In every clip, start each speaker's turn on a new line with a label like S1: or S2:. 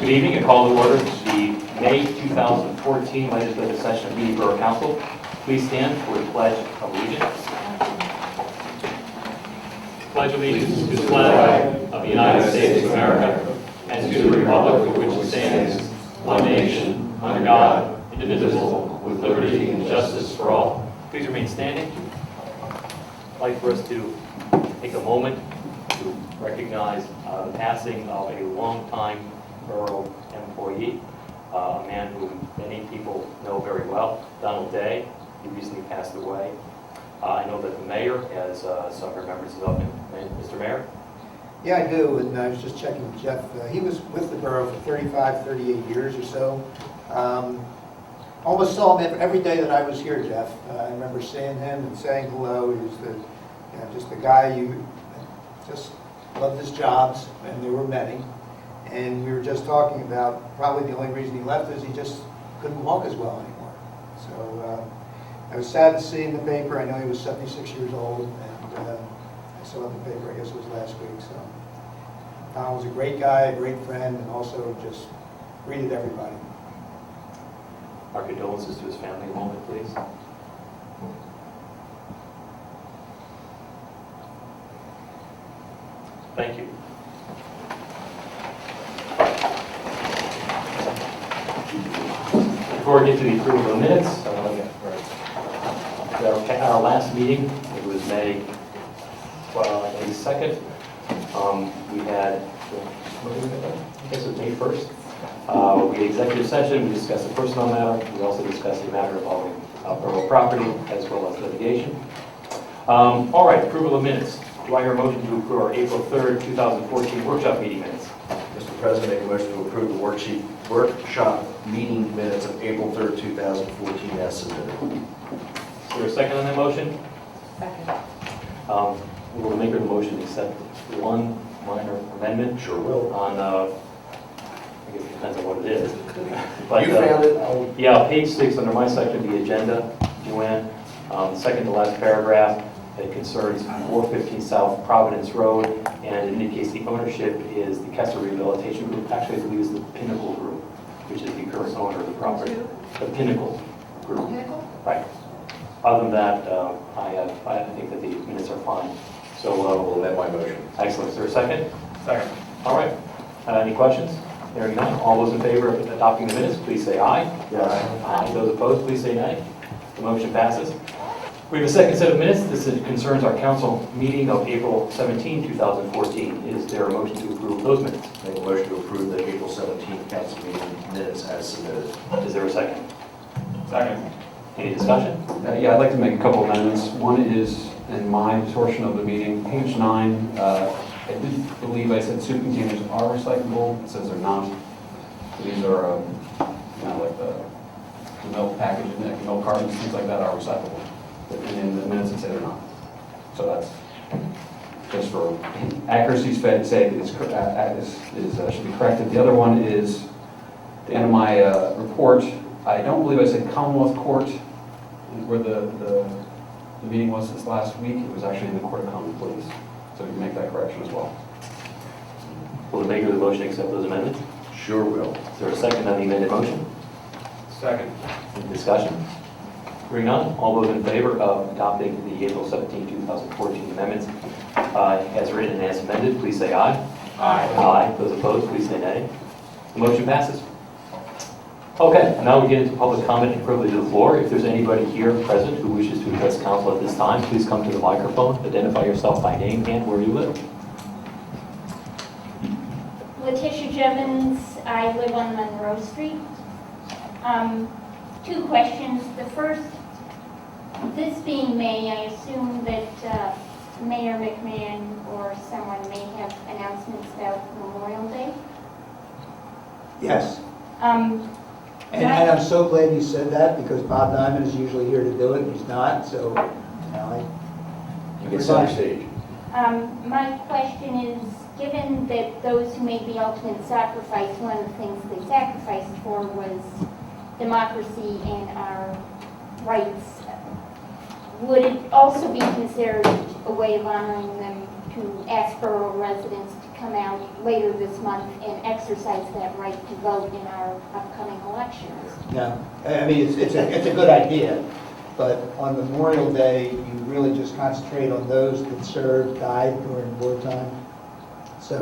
S1: Good evening, and call to order the May 2014 legislative session of the Borough Council. Please stand for the Pledge of Allegiance. Pledge allegiance to the flag of the United States of America and to the republic for which it stands, one nation, under God, indivisible, with liberty and justice for all. Please remain standing. I'd like for us to take a moment to recognize the passing of a longtime Borough employee, a man who many people know very well, Donald Day. He recently passed away. I know that the mayor has some remembrances of him. Mr. Mayor?
S2: Yeah, I do, and I was just checking with Jeff. He was with the borough for 35, 38 years or so. Almost saw him every day that I was here, Jeff. I remember seeing him and saying hello. He was just the guy you just loved his jobs, and there were many. And we were just talking about probably the only reason he left is he just couldn't walk as well anymore. So I was sad to see in the paper. I know he was 76 years old, and I saw it in the paper, I guess it was last week. So Don was a great guy, a great friend, and also just greeted everybody.
S1: Our condolences to his family. A moment, please. Thank you. Before we get to the approval of the minutes, our last meeting, it was May 2nd. We had, I guess it was May 1st. We had executive session, we discussed a personnel matter, we also discussed a matter involving borough property as well as litigation. All right, approval of minutes. Do I hear a motion to approve our April 3rd, 2014 workshop meeting minutes?
S3: Mr. President, make a motion to approve the workshop meeting minutes of April 3rd, 2014 as submitted.
S1: Is there a second on that motion?
S4: Second.
S1: Will the maker of the motion accept one minor amendment?
S3: Sure will.
S1: On, I guess it depends on what it is. But,
S3: You found it?
S1: Yeah, page 6 under my section of the agenda, Joanne, second to last paragraph. It concerns 415 South Providence Road, and it indicates the ownership is the Kessler Rehabilitation Group. Actually, I believe it's the Pinnacle Group, which is the current owner of the property. The Pinnacle Group.
S4: Pinnacle?
S1: Right. Other than that, I think that the minutes are fine. So
S3: Will amend my motion.
S1: excellent. Is there a second?
S3: Second.
S1: All right. Any questions? Hearing none. All those in favor of adopting the minutes, please say aye.
S3: Yes.
S1: Aye. Those opposed, please say nay. The motion passes. We have a second set of minutes. This concerns our council meeting of April 17, 2014. Is there a motion to approve those minutes?
S3: Make a motion to approve the April 17th council meeting minutes as submitted.
S1: Is there a second?
S5: Second.
S1: Any discussion?
S5: Yeah, I'd like to make a couple amendments. One is in my portion of the meeting, page 9. I did believe I said soup containers are recyclable. It says they're not. So these are, like the milk package, milk cartons, things like that are recyclable. But in the minutes it said they're not. So that's just for accuracy's sake, it should be corrected. The other one is the end of my report. I don't believe I said Commonwealth Court where the meeting was this last week. It was actually in the Court of Common Pleas. So we can make that correction as well.
S1: Will the maker of the motion accept those amendments?
S3: Sure will.
S1: Is there a second on the amended motion?
S5: Second.
S1: Any discussion? Hearing none, all those in favor of adopting the April 17, 2014 amendments as written and as amended, please say aye.
S5: Aye.
S1: Aye. Those opposed, please say nay. The motion passes. Okay, now we get into public comment and privilege of the floor. If there's anybody here present who wishes to address council at this time, please come to the microphone, identify yourself by name and where you live.
S6: Letitia Jevons, I live on Monroe Street. Two questions. The first, this being May, I assume that Mayor McMahon or someone may have announcements about Memorial Day.
S2: Yes. And I'm so glad you said that, because Bob Nyman is usually here to do it, and he's not, so
S3: You get center stage.
S6: My question is, given that those who made the ultimate sacrifice, one of the things they sacrificed for was democracy and our rights, would it also be considered a way of honoring them to ask borough residents to come out later this month and exercise that right to vote in our upcoming elections.
S2: No, I mean, it's a good idea, but on Memorial Day, you really just concentrate on those that served, died during wartime. So,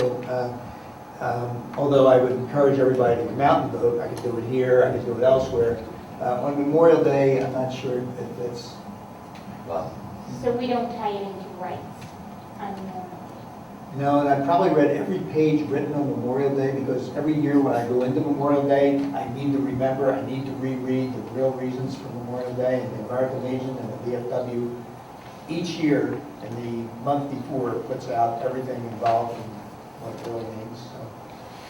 S2: although I would encourage everybody to come out and vote, I could do it here, I could do it elsewhere. On Memorial Day, I'm not sure if it's, well,
S6: So we don't tie it into rights.
S2: no, and I've probably read every page written on Memorial Day, because every year when I go into Memorial Day, I need to remember, I need to reread the real reasons for Memorial Day and the American Legion and the VFW. Each year, and the month before, puts out everything involved and what it really means.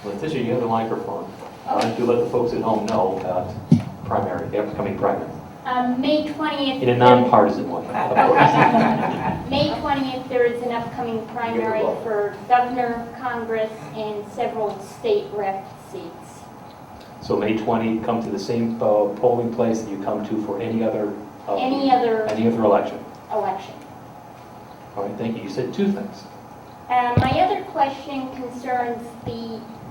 S2: So.
S1: Letitia, you have the microphone. Why don't you let the folks at home know about primary, the upcoming primary,
S6: May 20th.
S1: in a nonpartisan way.
S6: May 20th, there is an upcoming primary for governor, Congress, and several state rep seats.
S1: So May 20, come to the same polling place that you come to for any other
S6: Any other
S1: election.
S6: election.
S1: All right, thank you. You said two things.
S6: My other question concerns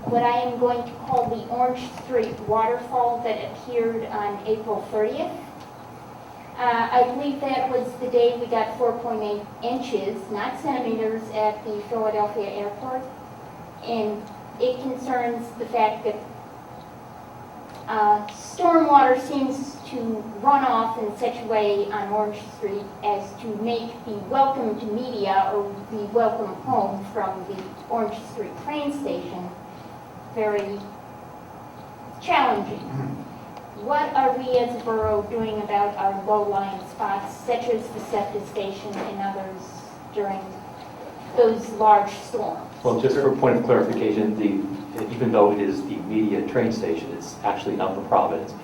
S6: what I am going to call the Orange Street waterfall that appeared on April 30th. I believe that was the day we got 4.8 inches, not centimeters, at the Philadelphia airport. And it concerns the fact that stormwater seems to run off in such a way on Orange Street as to make the welcome to media or the welcome home from the Orange Street train station very challenging. What are we as a borough doing about our low-lying spots, such as the SEPTA station and others, during those large storms?
S1: Well, just for a point of clarification, even though it is the media train station, it's actually not the Providence.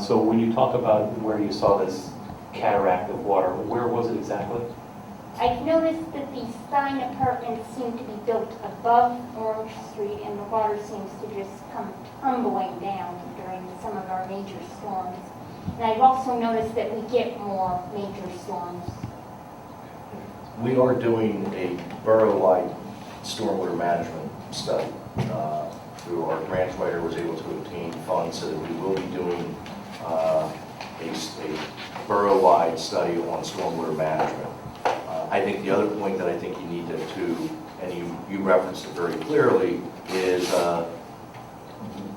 S1: So when you talk about where you saw this cataract of water, where was it exactly?
S6: I've noticed that the Stein apartments seem to be built above Orange Street, and the water seems to just come tumbling down during some of our major storms. And I've also noticed that we get more major storms.
S3: We are doing a borough-wide stormwater management study. Through our grant writer was able to obtain funds so that we will be doing a borough-wide study on stormwater management. I think the other point that I think you need to and you referenced it very clearly, is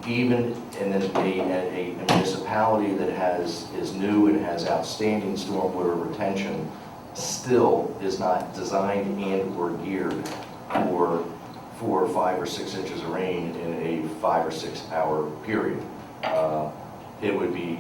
S3: even in a municipality that is new and has outstanding stormwater retention, still is not designed and or geared for 4, 5, or 6 inches of rain in a 5 or 6 hour period. It would be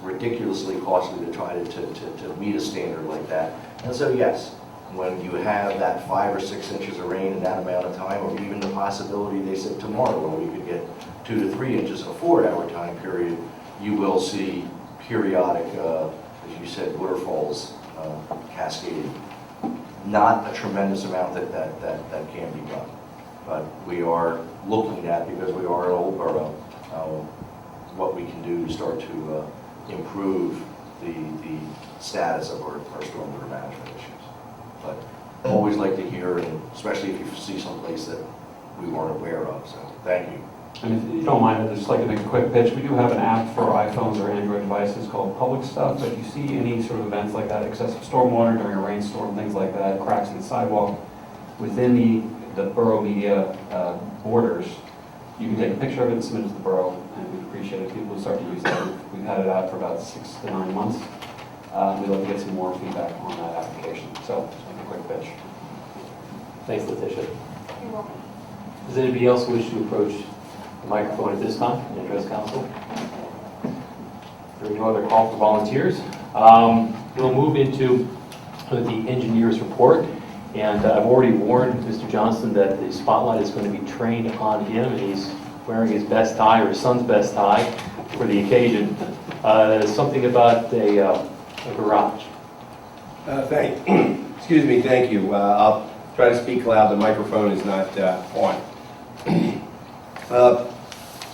S3: ridiculously costly to try to meet a standard like that. And so yes, when you have that 5 or 6 inches of rain in that amount of time, or even the possibility, they said tomorrow, when we could get 2 to 3 inches in a 4 hour time period, you will see periodic, as you said, waterfalls cascading. Not a tremendous amount that can be done. But we are looking at, because we are an old borough, what we can do to start to improve the status of our stormwater management issues. But I always like to hear, and especially if you see someplace that we weren't aware of, so thank you.
S5: And if you don't mind, I'd just like to make a quick pitch. We do have an app for iPhones or Android devices called Public Stuff. If you see any sort of events like that, excessive stormwater during a rainstorm, things like that, cracks in the sidewalk, within the borough media borders, you can take a picture of it and submit it to the borough, and we'd appreciate it if people would start to use that. We've had it out for about 6 to 9 months. We'd love to get some more feedback on that application. So, just make a quick pitch.
S1: Thanks, Letitia.
S6: You're welcome.
S1: Does anybody else wish to approach the microphone at this time and address council? There are no other call for volunteers. We'll move into the engineer's report. And I've already warned Mr. Johnson that the spotlight is going to be trained on him, and he's wearing his best tie, or his son's best tie, for the occasion. Something about a garage.
S4: Excuse me, thank you. I'll try to speak loud. The microphone is not on.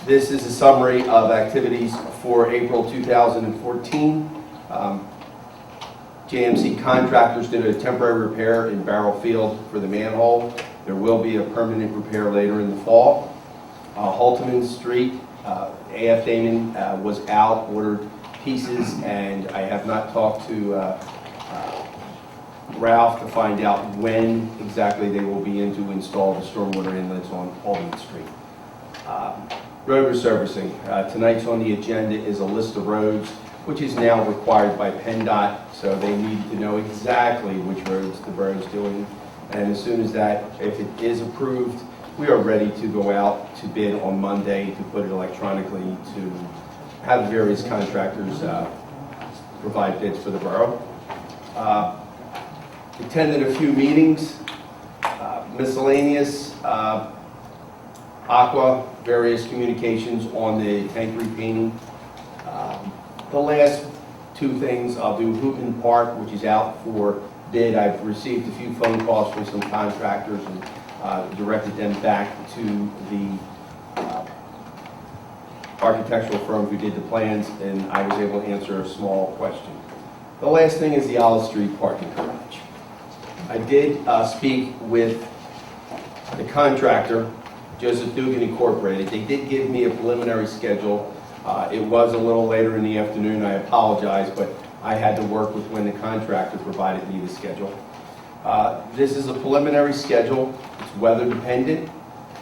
S4: This is a summary of activities for April 2014. JMC Contractors did a temporary repair in Barrow Field for the manhole. There will be a permanent repair later in the fall. Halteman Street, A.F. Damon was out, ordered pieces, and I have not talked to Ralph to find out when exactly they will be in to install the stormwater inlets on Halteman Street. Road resurfacing. Tonight's on the agenda is a list of roads, which is now required by PennDOT, so they need to know exactly which roads the borough's doing. And as soon as that, if it is approved, we are ready to go out to bid on Monday to put it electronically to have various contractors provide bids for the borough. Attended a few meetings, miscellaneous, Aqua, various communications on the tank repainting. The last two things, I'll do Hooten Park, which is out for bid. I've received a few phone calls from some contractors and directed them back to the architectural firm who did the plans, and I was able to answer a small question. The last thing is the Olive Street parking garage. I did speak with the contractor, Joseph Dugan Incorporated. They did give me a preliminary schedule. It was a little later in the afternoon, I apologize, but I had to work with when the contractor provided me the schedule. This is a preliminary schedule. It's weather dependent,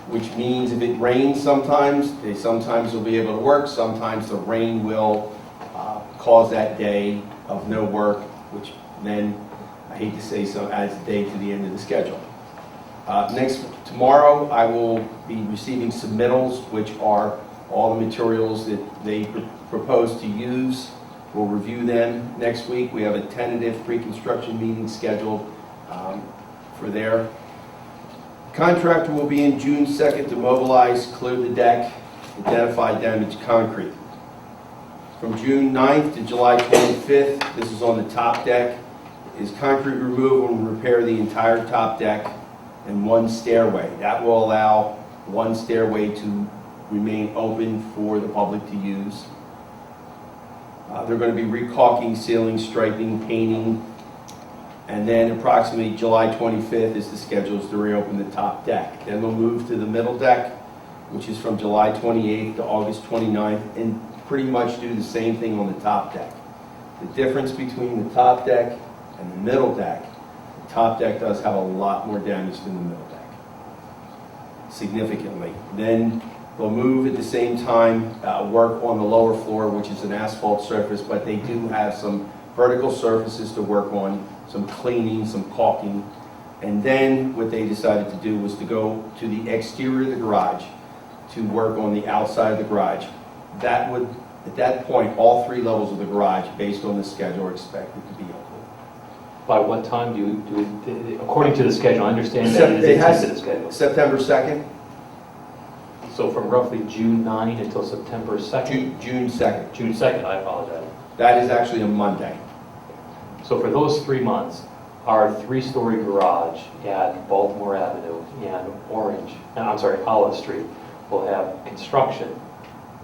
S4: which means if it rains sometimes, they sometimes will be able to work, sometimes the rain will cause that day of no work, which then, I hate to say so, adds a day to the end of the schedule. Tomorrow, I will be receiving submittals, which are all the materials that they propose to use. We'll review them next week. We have a tentative pre-construction meeting scheduled for there. Contractor will be in June 2nd to mobilize, clear the deck, identify damaged concrete. From June 9th to July 25th, this is on the top deck, is concrete removal and repair the entire top deck and one stairway. That will allow one stairway to remain open for the public to use. They're going to be recaulking, sealing, striping, painting, and then approximately July 25th is the schedule to reopen the top deck. Then we'll move to the middle deck, which is from July 28th to August 29th, and pretty much do the same thing on the top deck. The difference between the top deck and the middle deck, the top deck does have a lot more damage than the middle deck, significantly. Then they'll move at the same time, work on the lower floor, which is an asphalt surface, but they do have some vertical surfaces to work on, some cleaning, some caulking. And then what they decided to do was to go to the exterior of the garage to work on the outside of the garage. That would, at that point, all three levels of the garage, based on the schedule, are expected to be open.
S1: By what time do you, according to the schedule, I understand that it is into the schedule.
S4: September 2nd?
S1: So from roughly June 9 until September 2nd?
S4: June 2nd.
S1: June 2nd, I apologize.
S4: That is actually a Monday.
S1: So for those 3 months, our three-story garage at Baltimore Avenue and Olive Street will have construction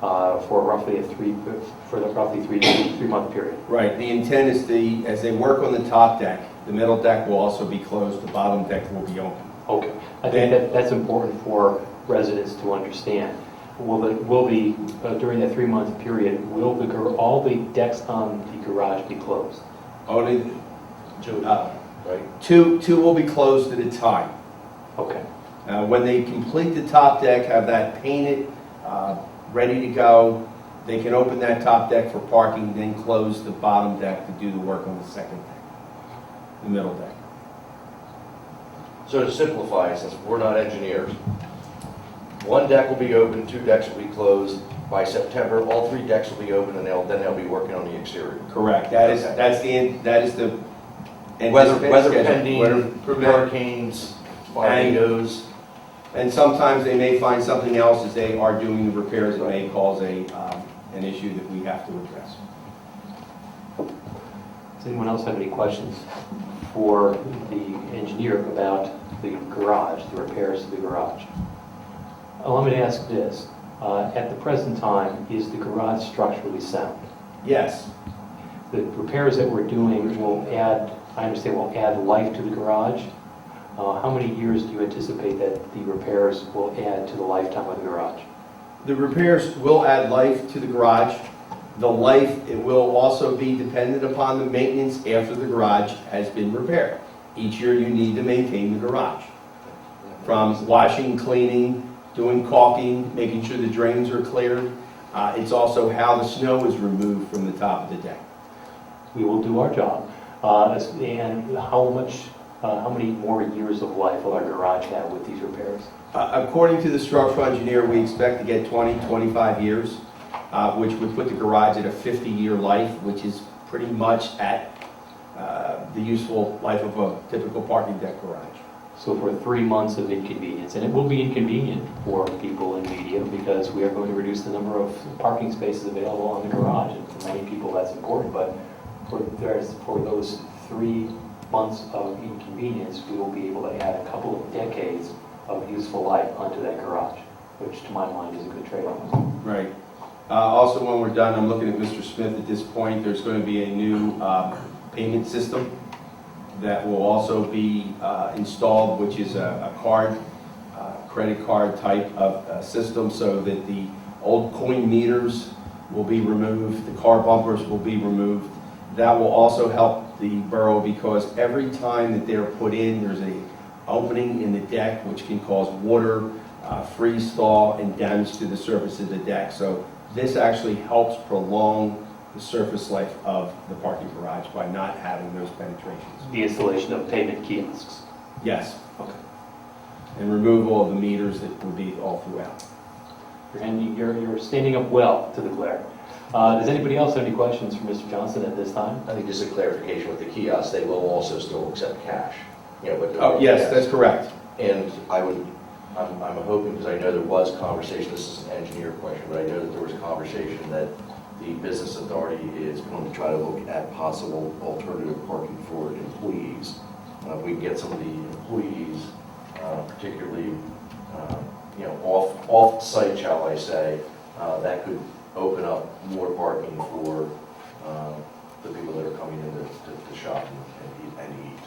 S1: for roughly a three-month period.
S4: Right, the intent is as they work on the top deck, the middle deck will also be closed, the bottom deck will be open.
S1: Okay, I think that's important for residents to understand. During that 3-month period, will all the decks on the garage be closed?
S4: Only,
S1: Right?
S4: two will be closed at a time.
S1: Okay.
S4: When they complete the top deck, have that painted, ready to go, they can open that top deck for parking, then close the bottom deck to do the work on the second deck, the middle deck.
S3: So to simplify, since we're not engineers, one deck will be open, two decks will be closed. By September, all three decks will be open, and then they'll be working on the exterior.
S4: Correct. That is the
S3: Weather
S4: anticipated
S3: pending,
S4: schedule. Weather
S3: hurricanes, tornadoes.
S4: And sometimes they may find something else as they are doing the repairs that may cause an issue that we have to address.
S1: Does anyone else have any questions for the engineer about the garage, the repairs to the garage? Let me ask this. At the present time, is the garage structurally sound?
S4: Yes.
S1: The repairs that we're doing will add life to the garage?
S7: How many years do you anticipate that the repairs will add to the lifetime of the garage?
S4: The repairs will add life to the garage. The life, it will also be dependent upon the maintenance after the garage has been repaired. Each year you need to maintain the garage. From washing, cleaning, doing caulking, making sure the drains are cleared. It's also how the snow is removed from the top of the deck.
S7: We will do our job. And how many more years of life will our garage have with these repairs?
S4: According to the structural engineer, we expect to get 20, 25 years, which would put the garage at a 50-year life, which is pretty much at the useful life of a typical parking deck garage.
S7: So for 3 months of inconvenience, and it will be inconvenient for people in media because we are going to reduce the number of parking spaces available on the garage, and for many people that's important, but for those 3 months of inconvenience, we will be able to add a couple of decades of useful life onto that garage, which to my mind is a good trade-off.
S4: Right. Also, when we're done, I'm looking at Mr. Smith at this point, there's going to be a new payment system that will also be installed, which is a credit card type of system, so that the old coin meters will be removed, the car bumpers will be removed. That will also help the borough because every time that they're put in, there's an opening in the deck which can cause water, freeze thaw, and damage to the surface of the deck. So this actually helps prolong the surface life of the parking garage by not having those penetrations.
S7: The installation of payment kiosks.
S4: Yes.
S7: Okay.
S4: And removal of the meters that would be all throughout.
S7: And you're standing up well to the glare. Does anybody else have any questions for Mr. Johnson at this time?
S3: I think just a clarification with the kiosks, they will also still accept cash. But
S4: Oh, yes, that's correct.
S3: And I'm hoping, because I know there was conversation, this is an engineer question, but I know that there was a conversation that the business authority is going to try to look at possible alternative parking for employees. If we can get some of the employees, particularly, off-site, shall I say, that could open up more parking for the people that are coming in to shop and eat.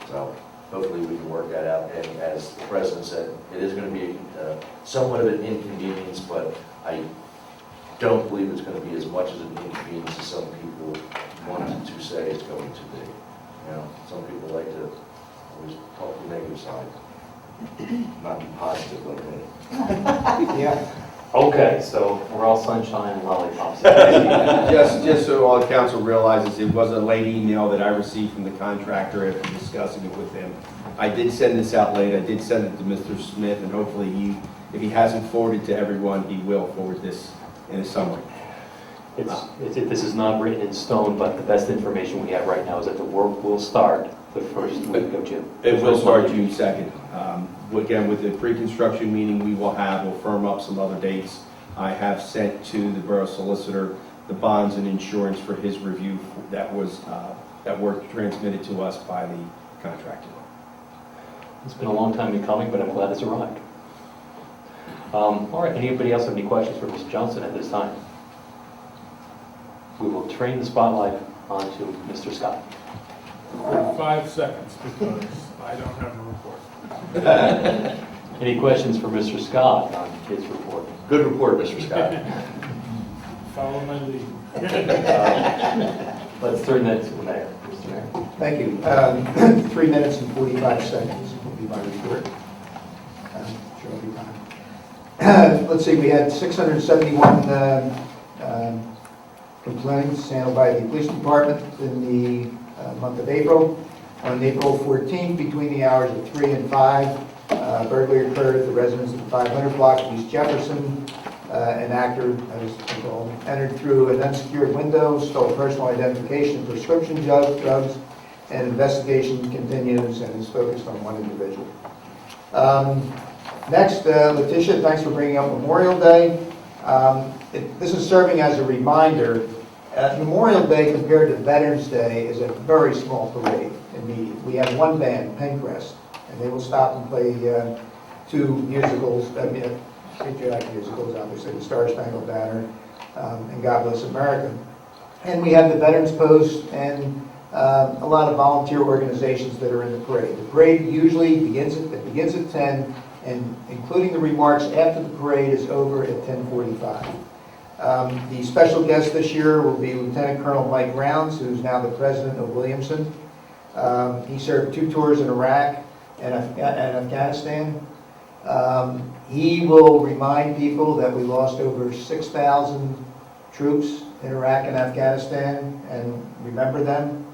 S3: So hopefully we can work that out. And as the president said, it is going to be somewhat of an inconvenience, but I don't believe it's going to be as much as an inconvenience as some people wanted to say it's going to be. Some people like to always talk the negative side, not be positive like me.
S2: Yeah.
S7: Okay, so we're all sunshine and lollipops.
S4: Just so all the council realizes, it was a late email that I received from the contractor after discussing it with him. I did send this out late. I did send it to Mr. Smith, and hopefully if he hasn't forwarded to everyone, he will forward this in a summary.
S7: This is not written in stone, but the best information we have right now is that the work will start the first week of June.
S4: It will start June 2nd. Again, with the pre-construction meeting we'll firm up some other dates. I have sent to the borough solicitor the bonds and insurance for his review that were transmitted to us by the contractor.
S7: It's been a long time in coming, but I'm glad it's arrived. All right, anybody else have any questions for Mr. Johnson at this time? We will train the spotlight onto Mr. Scott.
S8: 5 seconds, because I don't have a report.
S7: Any questions for Mr. Scott on his report?
S3: Good report, Mr. Scott.
S8: Follow my lead.
S7: Let's turn that to the mayor. Mr. Mayor.
S2: Thank you. 3 minutes and 45 seconds will be my report. Sure, I'll be fine. Let's see, we had 671 complaints handled by the police department in the month of April. On April 14th, between the hours of 3 and 5, burglary occurred at the residence of the 500 block of East Jefferson. An actor, as they call him, entered through an unsecured window, stole personal identification and prescription drugs, and investigation continues and is focused on one individual. Next, Letitia, thanks for bringing up Memorial Day. This is serving as a reminder. Memorial Day compared to Veterans Day is a very small parade in media. We have one band, Pencrest, and they will stop and play 2 musicals, patriotic musicals, obviously, the Star Spangled Banner and God Bless America. And we have the Veterans Post and a lot of volunteer organizations that are in the parade. The parade usually begins at 10, and including the remarks after the parade is over at 10:45. The special guest this year will be Lieutenant Colonel Mike Rounds, who's now the president of Williamson. He served 2 tours in Iraq and Afghanistan. He will remind people that we lost over 6,000 troops in Iraq and Afghanistan, and remember them.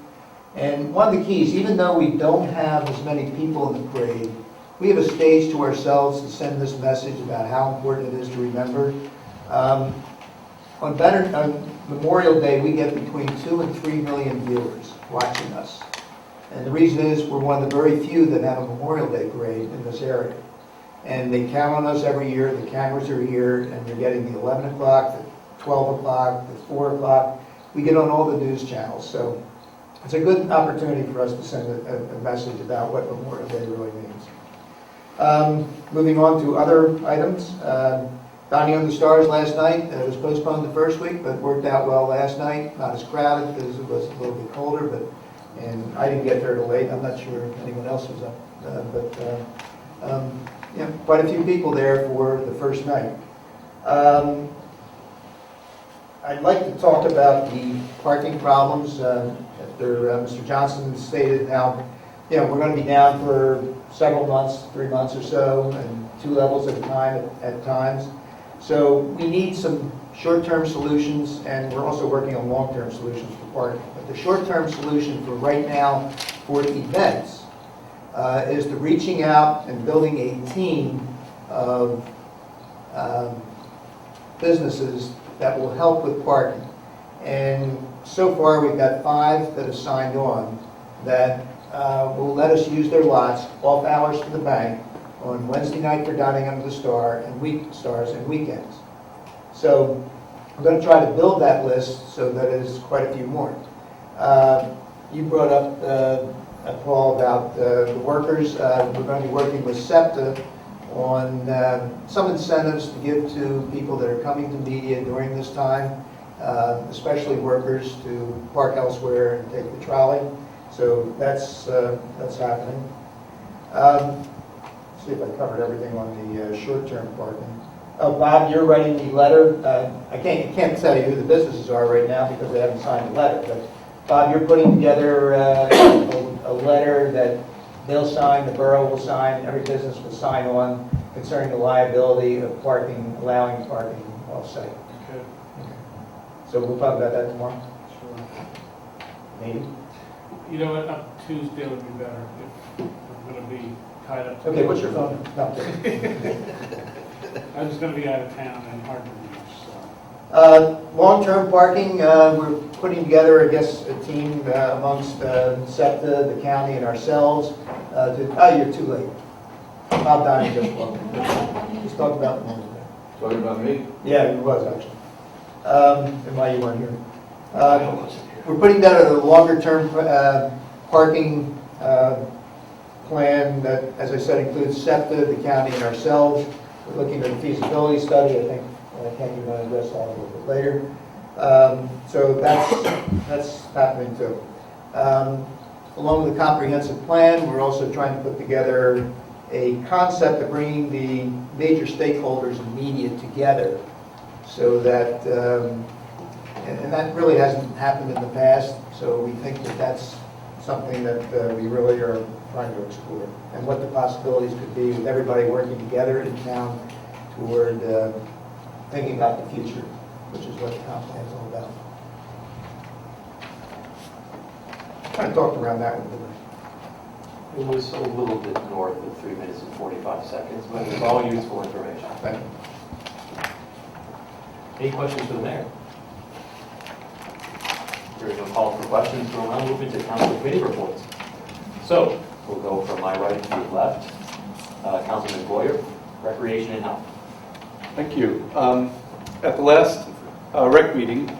S2: And one of the keys, even though we don't have as many people in the parade, we have a stage to ourselves to send this message about how important it is to remember. On Memorial Day, we get between 2 and 3 million viewers watching us. And the reason is we're one of the very few that have a Memorial Day parade in this area. And they count on us every year. The cameras are here, and you're getting the 11 o'clock, the 12 o'clock, the 4 o'clock. We get on all the news channels. So it's a good opportunity for us to send a message about what Memorial Day really means. Moving on to other items. Dining on the Stars last night. It was postponed the first week, but worked out well last night. Not as crowded because it was a little bit colder, and I didn't get there till late. I'm not sure if anyone else was up, yeah, quite a few people there for the first night. I'd like to talk about the parking problems. After Mr. Johnson stated how, we're going to be down for several months, 3 months or so, and 2 levels at a time at times. So we need some short-term solutions, and we're also working on long-term solutions for parking. But the short-term solution for right now for events is to reaching out and building a team of businesses that will help with parking. And so far, we've got 5 that have signed on that will let us use their lots off hours for the bank on Wednesday night for Dining Under the Star and stars and weekends. So I'm going to try to build that list so that it is quite a few more. You brought up, Paul, about the workers. We're going to be working with SEPTA on some incentives to give to people that are coming to media during this time, especially workers to park elsewhere and take the trolley. So that's happening. See if I covered everything on the short-term parking. Oh, Bob, you're writing the letter. I can't tell you who the businesses are right now because they haven't signed the letter. But Bob, you're putting together a letter that they'll sign, the borough will sign, every business will sign on concerning the liability of parking, allowing parking off-site.
S8: Okay.
S2: So we'll talk about that tomorrow.
S8: Sure.
S2: Maybe.
S8: You know what, up Tuesday would be better if I'm going to be tied up.
S2: Okay, what's your phone? No, I'm kidding.
S8: I'm just going to be out of town and hard to reach, so.
S2: Long-term parking, we're putting together, I guess, a team amongst SEPTA, the county, and ourselves. You're too late. Bob Donnie just walked in. He's talking about the moment.
S4: Talking about me?
S2: Yeah, he was actually. And why you weren't here. We're putting together a longer-term parking plan that, as I said, includes SEPTA, the county, and ourselves. We're looking at a feasibility study. I think Ken, you're going to address that a little bit later. So that's happening too. Along with the comprehensive plan, we're also trying to put together a concept of bringing the major stakeholders and media together so that, and that really hasn't happened in the past, so we think that that's something that we really are trying to explore, and what the possibilities could be with everybody working together in town toward thinking about the future, which is what the comp plan is all about. Kind of talked around that one, didn't I?
S7: It was a little bit north of 3 minutes and 45 seconds, but it's all useful information.
S2: Thank you.
S7: Any questions for the mayor? There is no call for questions, so I'll move into council committee reports. So, we'll go from my right to your left. Councilman Boyer, Recreation and Health.
S9: Thank you. At the last rec meeting,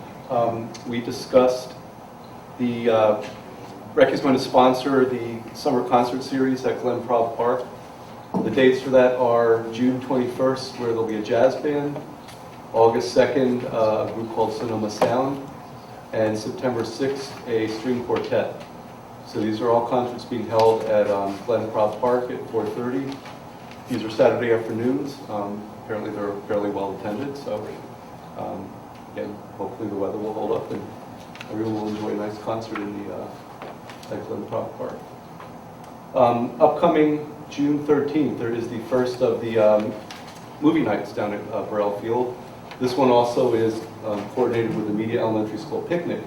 S9: we discussed the rec is going to sponsor the summer concert series at Glen Prov Park. The dates for that are June 21st, where there'll be a jazz band, August 2nd, a group called Sonoma Sound, and September 6th, a string quartet. So these are all concerts being held at Glen Prop Park at 4:30. These are Saturday afternoons. Apparently they're fairly well attended, so again, hopefully the weather will hold up and everyone will enjoy a nice concert in the at Glen Prop Park. Upcoming June 13th, there is the first of the movie nights down at Borough Field. This one also is coordinated with the Media Elementary School picnic.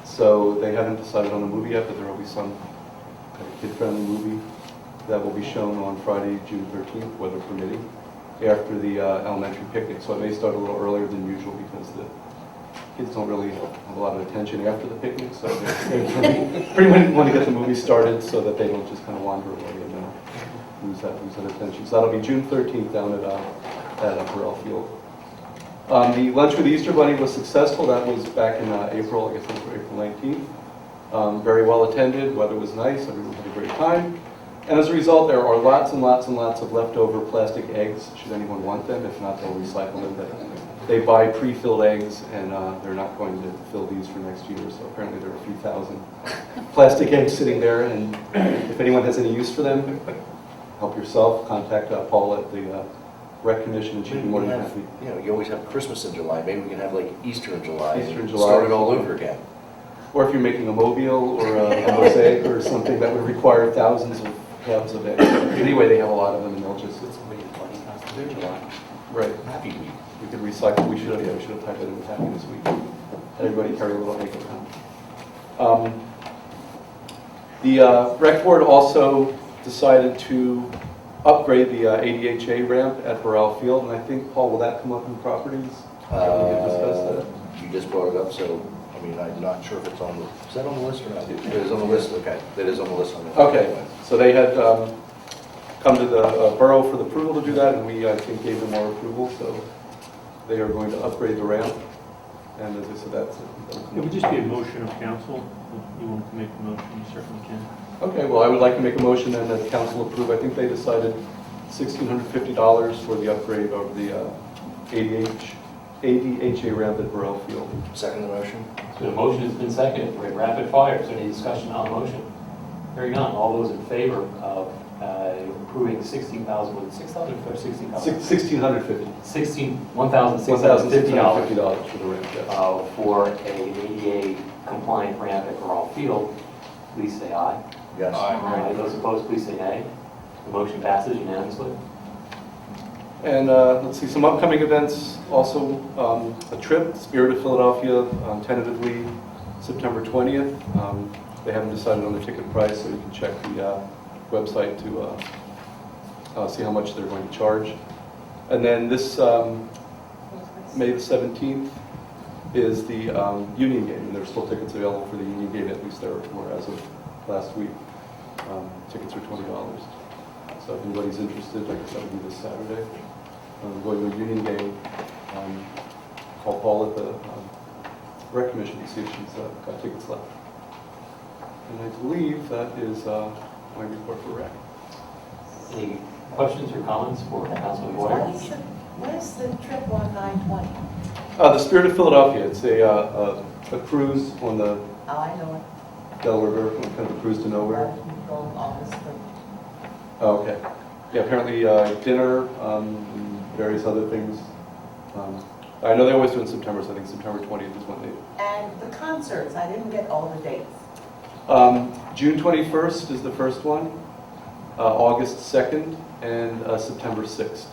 S9: So they haven't decided on a movie yet, but there will be some kid-friendly movie that will be shown on Friday, June 13th, weather permitting, after the elementary picnic. So it may start a little earlier than usual because the kids don't really have a lot of attention after the picnic. So they pretty much want to get the movie started so that they don't just kind of wander away and lose that attention. So that'll be June 13th down at Borough Field. The Lunch with the Easter Bunny was successful. That was back in April, I guess it was April 19th. Very well attended, weather was nice, everyone had a great time. And as a result, there are lots and lots and lots of leftover plastic eggs, should anyone want them. If not, they'll recycle them. They buy pre-filled eggs, and they're not going to fill these for next year. So apparently there are a few thousand plastic eggs sitting there, and if anyone has any use for them, help yourself. Contact Paul at the Rec Commission, and she'd be more than happy.
S3: You know, you always have Christmas in July. Maybe we can have like Easter in July.
S9: Easter in
S3: and
S9: July.
S3: Start it all over again.
S9: Or if you're making a mobile or a mosaic or something that would require thousands of pounds of eggs. Anyway, they have a lot of them, and they'll just, right.
S3: Happy week.
S9: We could recycle, we should have typed it in with happiness week. Everybody carry a little egg around. The rec board also decided to upgrade the ADHA ramp at Borough Field, and I think, Paul, will that come up in properties? We could discuss that.
S3: You just brought it up, so, I mean, I'm not sure if it's on the, is that on the list or not? It is on the list, okay. That is on the list.
S9: Okay, so they had come to the borough for the approval to do that, and we, I think, gave them our approval, so they are going to upgrade the ramp, and as I said, that's it.
S8: It would just be a motion of council. If you want to make the motion, you certainly can.
S9: Okay, well, I would like to make a motion then that the council approve. I think they decided $1,650 for the upgrade of the ADHA ramp at Borough Field.
S3: Second the motion?
S7: So the motion has been seconded. We're in rapid fire. Is there any discussion on the motion? Hearing none. All those in favor of approving $16,000 or $16,000?
S9: $1,650.
S7: $1,650
S9: for the ramp, yes.
S7: For a ADA compliant ramp at Borough Field. Please say aye.
S3: Yes.
S7: Aye. Those opposed, please say nay. The motion passes unanimously.
S9: And let's see, some upcoming events, also a trip, Spirit of Philadelphia, tentatively September 20th. They haven't decided on the ticket price, so you can check the website to see how much they're going to charge. And then this May the 17th is the Union game, and there's still tickets available for the Union game, at least there were as of last week. Tickets are $20. So if anybody's interested, like I said, it'll be this Saturday. Going to a Union game, call Paul at the Rec Commission to see if she's got tickets left. And I believe that is my report for Rec.
S7: Any questions or comments for Councilman Boyer?
S10: What is the trip on 920?
S9: The Spirit of Philadelphia, it's a cruise on the
S10: Oh, I know it.
S9: Delaware River, kind of a cruise to nowhere.
S10: August 3rd.
S9: Oh, okay. Yeah, apparently dinner, and various other things. I know they always do in September, so I think September 20th is when they...
S10: And the concerts, I didn't get all the dates.
S9: June 21st is the first one, August 2nd, and September 6th.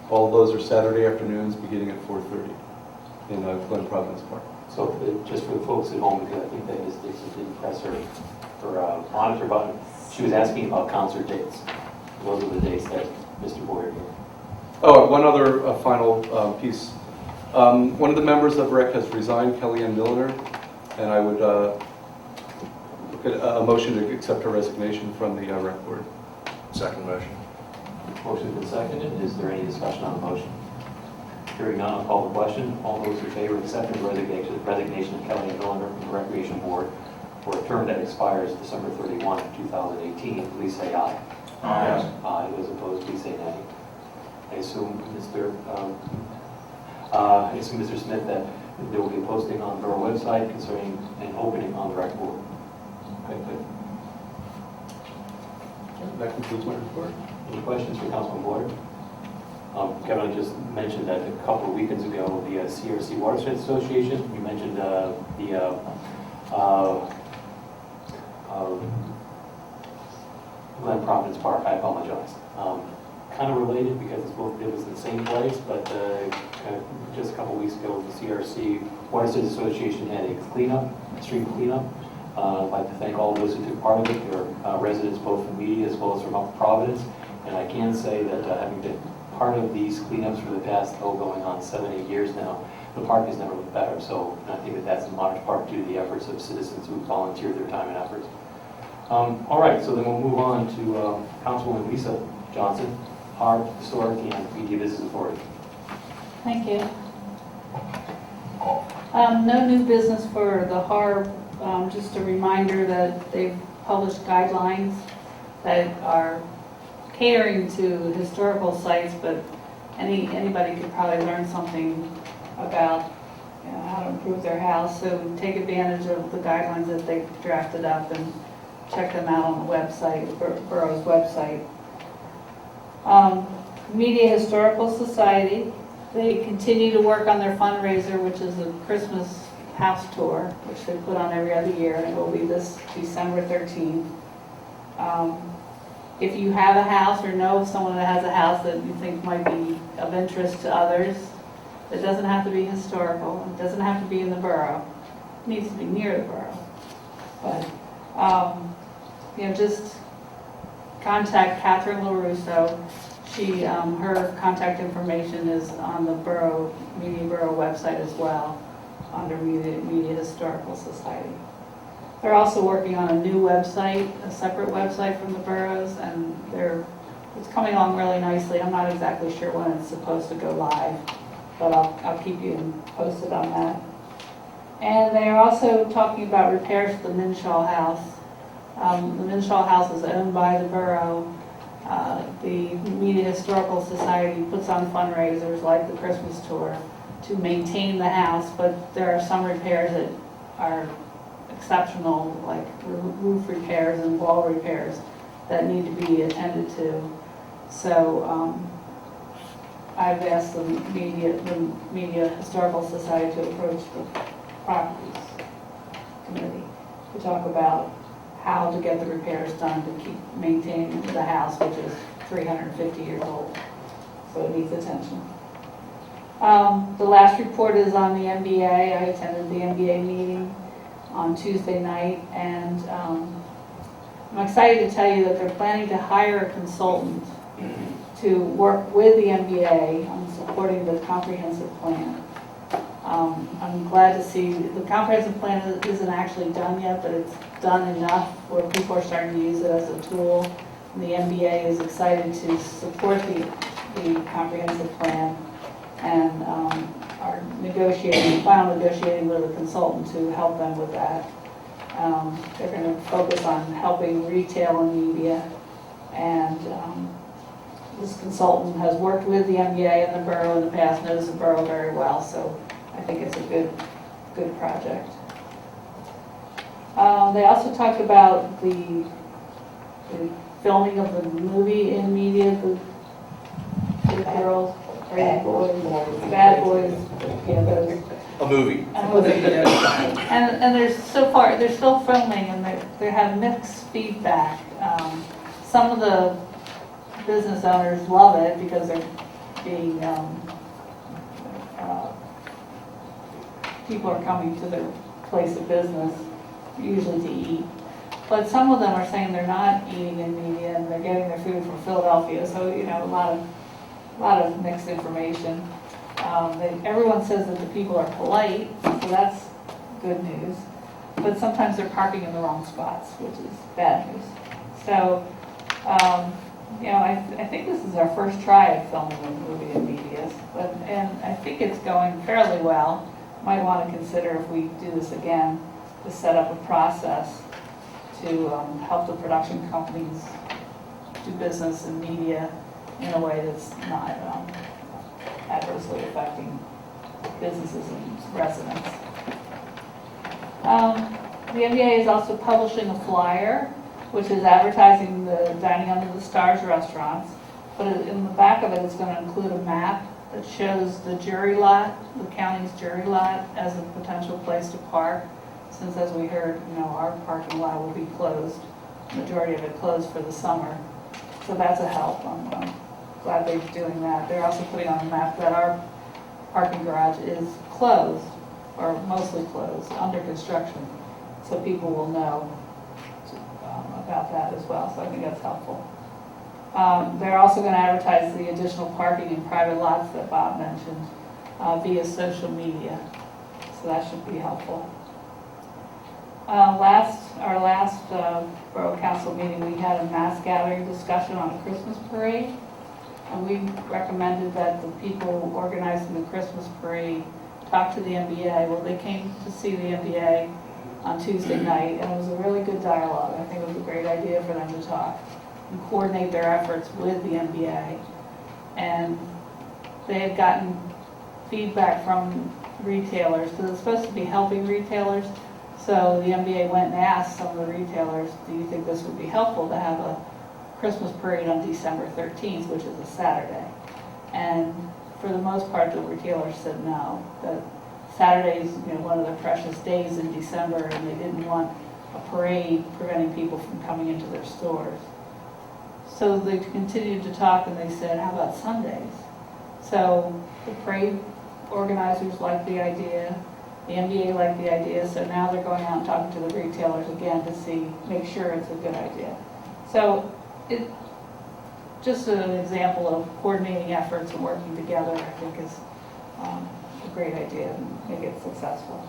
S9: All of those are Saturday afternoons beginning at 4:30 in Glen Providence Park.
S7: So just for the folks at home, because I think they just didn't press her monitor button, she was asking about concert dates. Those are the dates that Mr. Boyer gave.
S9: Oh, one other final piece. One of the members of REC has resigned, Kellyanne Milliner, and I would look at a motion to accept her resignation from the REC board.
S3: Second motion?
S7: Motion's been seconded. Is there any discussion on the motion? Hearing none, I'll call the question. All those in favor of accepting the resignation of Kellyanne Milliner from the Recreation Board for a term that expires December 31, 2018, please say aye.
S3: Aye.
S7: Aye. Those opposed, please say nay. I assume, Mr. Smith, that there will be a posting on the borough website concerning an opening on the rec board. Okay, good.
S9: That concludes my report.
S7: Any questions for Councilman Boyer? Kevin, I just mentioned that a couple of weekends ago, the CRC Watershed Association, you mentioned Glen Providence Park, I apologize. Kind of related because it was the same place, but just a couple of weeks ago, the CRC Watershed Association had a cleanup, stream cleanup. I'd like to thank all those who took part of it. There are residents both from Media as well as from Providence. And I can say that having been part of these cleanups for the past, going on 7-8 years now, the park has never looked better. So I think that that's in large part due to the efforts of citizens who volunteered their time and efforts. All right, so then we'll move on to Councilwoman Lisa Johnson, our Historic and Media Business Authority.
S11: Thank you. No new business for the HARB. Just a reminder that they've published guidelines that are catering to historical sites, but anybody could probably learn something about how to improve their house. So take advantage of the guidelines that they've drafted up and check them out on the website, Borough's website. Media Historical Society, they continue to work on their fundraiser, which is a Christmas house tour, which they put on every other year, and it will be this December 13th. If you have a house or know of someone that has a house that you think might be of interest to others, it doesn't have to be historical, it doesn't have to be in the borough, it needs to be near the borough. But, just contact Catherine LaRusso. She, her contact information is on the Media Borough website as well, under Media Historical Society. They're also working on a new website, a separate website from the boroughs, and it's coming along really nicely. I'm not exactly sure when it's supposed to go live, but I'll keep you posted on that. And they are also talking about repairs to the Minshaw House. The Minshaw House is owned by the borough. The Media Historical Society puts on fundraisers like the Christmas tour to maintain the house, but there are some repairs that are exceptional, like roof repairs and wall repairs that need to be attended to. So I've asked the Media Historical Society to approach the Properties Committee to talk about how to get the repairs done to keep maintaining the house, which is 350 years old. So it needs attention. The last report is on the MBA. I attended the MBA meeting on Tuesday night, and I'm excited to tell you that they're planning to hire a consultant to work with the MBA on supporting the comprehensive plan. I'm glad to see the comprehensive plan isn't actually done yet, but it's done enough where people are starting to use it as a tool. And the MBA is excited to support the comprehensive plan and are final negotiating with a consultant to help them with that. They're going to focus on helping retail and media, and this consultant has worked with the MBA and the borough in the past, knows the borough very well, so I think it's a good project. They also talked about the filming of the movie in media, the girls, Bad Boys, yeah, those.
S4: A movie.
S11: And they're still filming, and they have mixed feedback. Some of the business owners love it because they're being people are coming to their place of business, usually to eat. But some of them are saying they're not eating in media and they're getting their food from Philadelphia. So, a lot of mixed information. Everyone says that the people are polite, so that's good news. But sometimes they're parking in the wrong spots, which is bad news. So, I think this is our first try at filming a movie in media, and I think it's going fairly well. Might want to consider, if we do this again, to set up a process to help the production companies do business in media in a way that's not adversely affecting businesses and residents. The MBA is also publishing a flyer which is advertising the Dining Under the Stars restaurants. But in the back of it, it's going to include a map that shows the jury lot, the county's jury lot, as a potential place to park. Since, as we heard, our parking lot will be closed, majority of it closed for the summer. So that's a help. I'm glad they're doing that. They're also putting on a map that our parking garage is closed, or mostly closed, under construction. So people will know about that as well. So I think that's helpful. They're also going to advertise the additional parking in private lots that Bob mentioned via social media. So that should be helpful. Our last Borough Council meeting, we had a mass gathering discussion on a Christmas parade. And we recommended that the people organizing the Christmas parade talk to the NBA. Well, they came to see the NBA on Tuesday night, and it was a really good dialogue. I think it was a great idea for them to talk and coordinate their efforts with the NBA. And they had gotten feedback from retailers, because it's supposed to be helping retailers. So the NBA went and asked some of the retailers, do you think this would be helpful to have a Christmas parade on December 13th, which is a Saturday? And for the most part, the retailers said no. That Saturday is one of their precious days in December, and they didn't want a parade preventing people from coming into their stores. So they continued to talk, and they said, how about Sundays? So the parade organizers liked the idea, the NBA liked the idea, so now they're going out and talking to the retailers again to make sure it's a good idea. So it just an example of coordinating efforts and working together, I think, is a great idea and make it successful.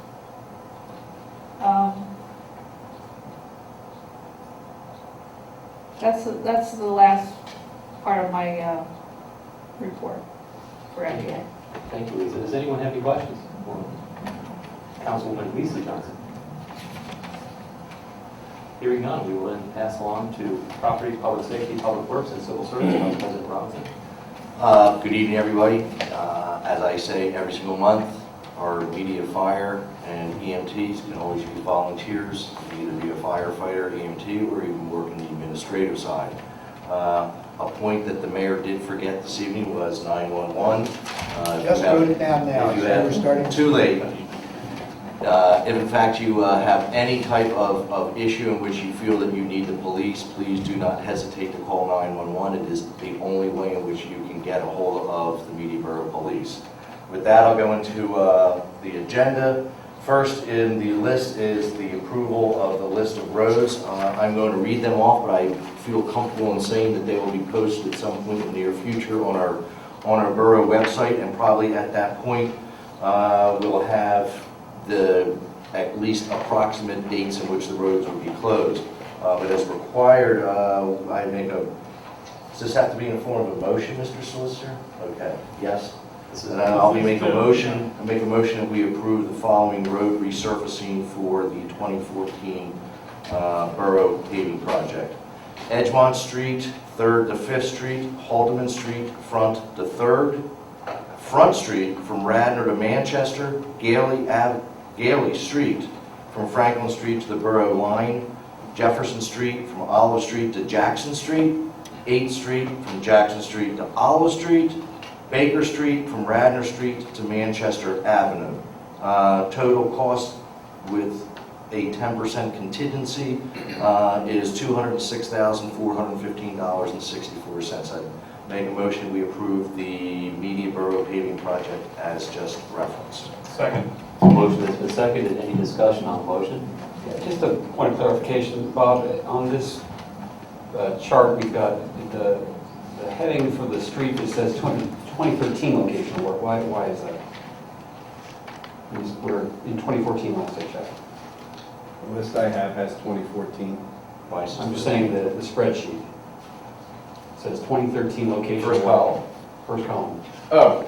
S11: That's the last part of my report for NBA.
S7: Thank you, Lisa. Does anyone have any questions for Councilwoman Lisa Johnson? Hearing none, we will then pass along to Property, Public Safety, Public Works, and Civil Service, Vice President Robinson.
S3: Good evening, everybody. As I say every single month, our immediate fire and EMTs can always be volunteers, either be a firefighter, EMT, or even work in the administrative side. A point that the mayor did forget this evening was 911.
S2: Just wrote it down now.
S3: If you
S2: So we're starting.
S3: have, too late. If in fact you have any type of issue in which you feel that you need the police, please do not hesitate to call 911. It is the only way in which you can get a hold of the Media Borough Police. With that, I'll go into the agenda. First in the list is the approval of the list of roads. I'm going to read them off, but I feel comfortable in saying that they will be posted at some point in the near future on our borough website, and probably at that point we'll have the at least approximate dates in which the roads will be closed. But as required, does this have to be in the form of a motion, Mr. Solicitor? Okay, yes? And I'll make a motion that we approve the following road resurfacing for the 2014 borough paving project. Edgemont Street, 3rd to 5th Street, Haldeman Street, front to 3rd. Front Street from Radnor to Manchester, Gailey Street from Franklin Street to the borough line, Jefferson Street from Olive Street to Jackson Street, 8th Street from Jackson Street to Olive Street, Baker Street from Radnor Street to Manchester Avenue. Total cost with a 10% contingency is $206,415.64. I make a motion we approve the Media Borough paving project as just referenced.
S8: Second.
S7: Motion has been seconded. Any discussion on the motion?
S5: Just a point of clarification, Bob, on this chart, we've got the heading for the street that says 2013 location of work. Why is that? We're in 2014 last I checked.
S4: The list I have has 2014.
S5: I'm just saying the spreadsheet. It says 2013 location.
S3: First column.
S5: First column.
S4: Oh,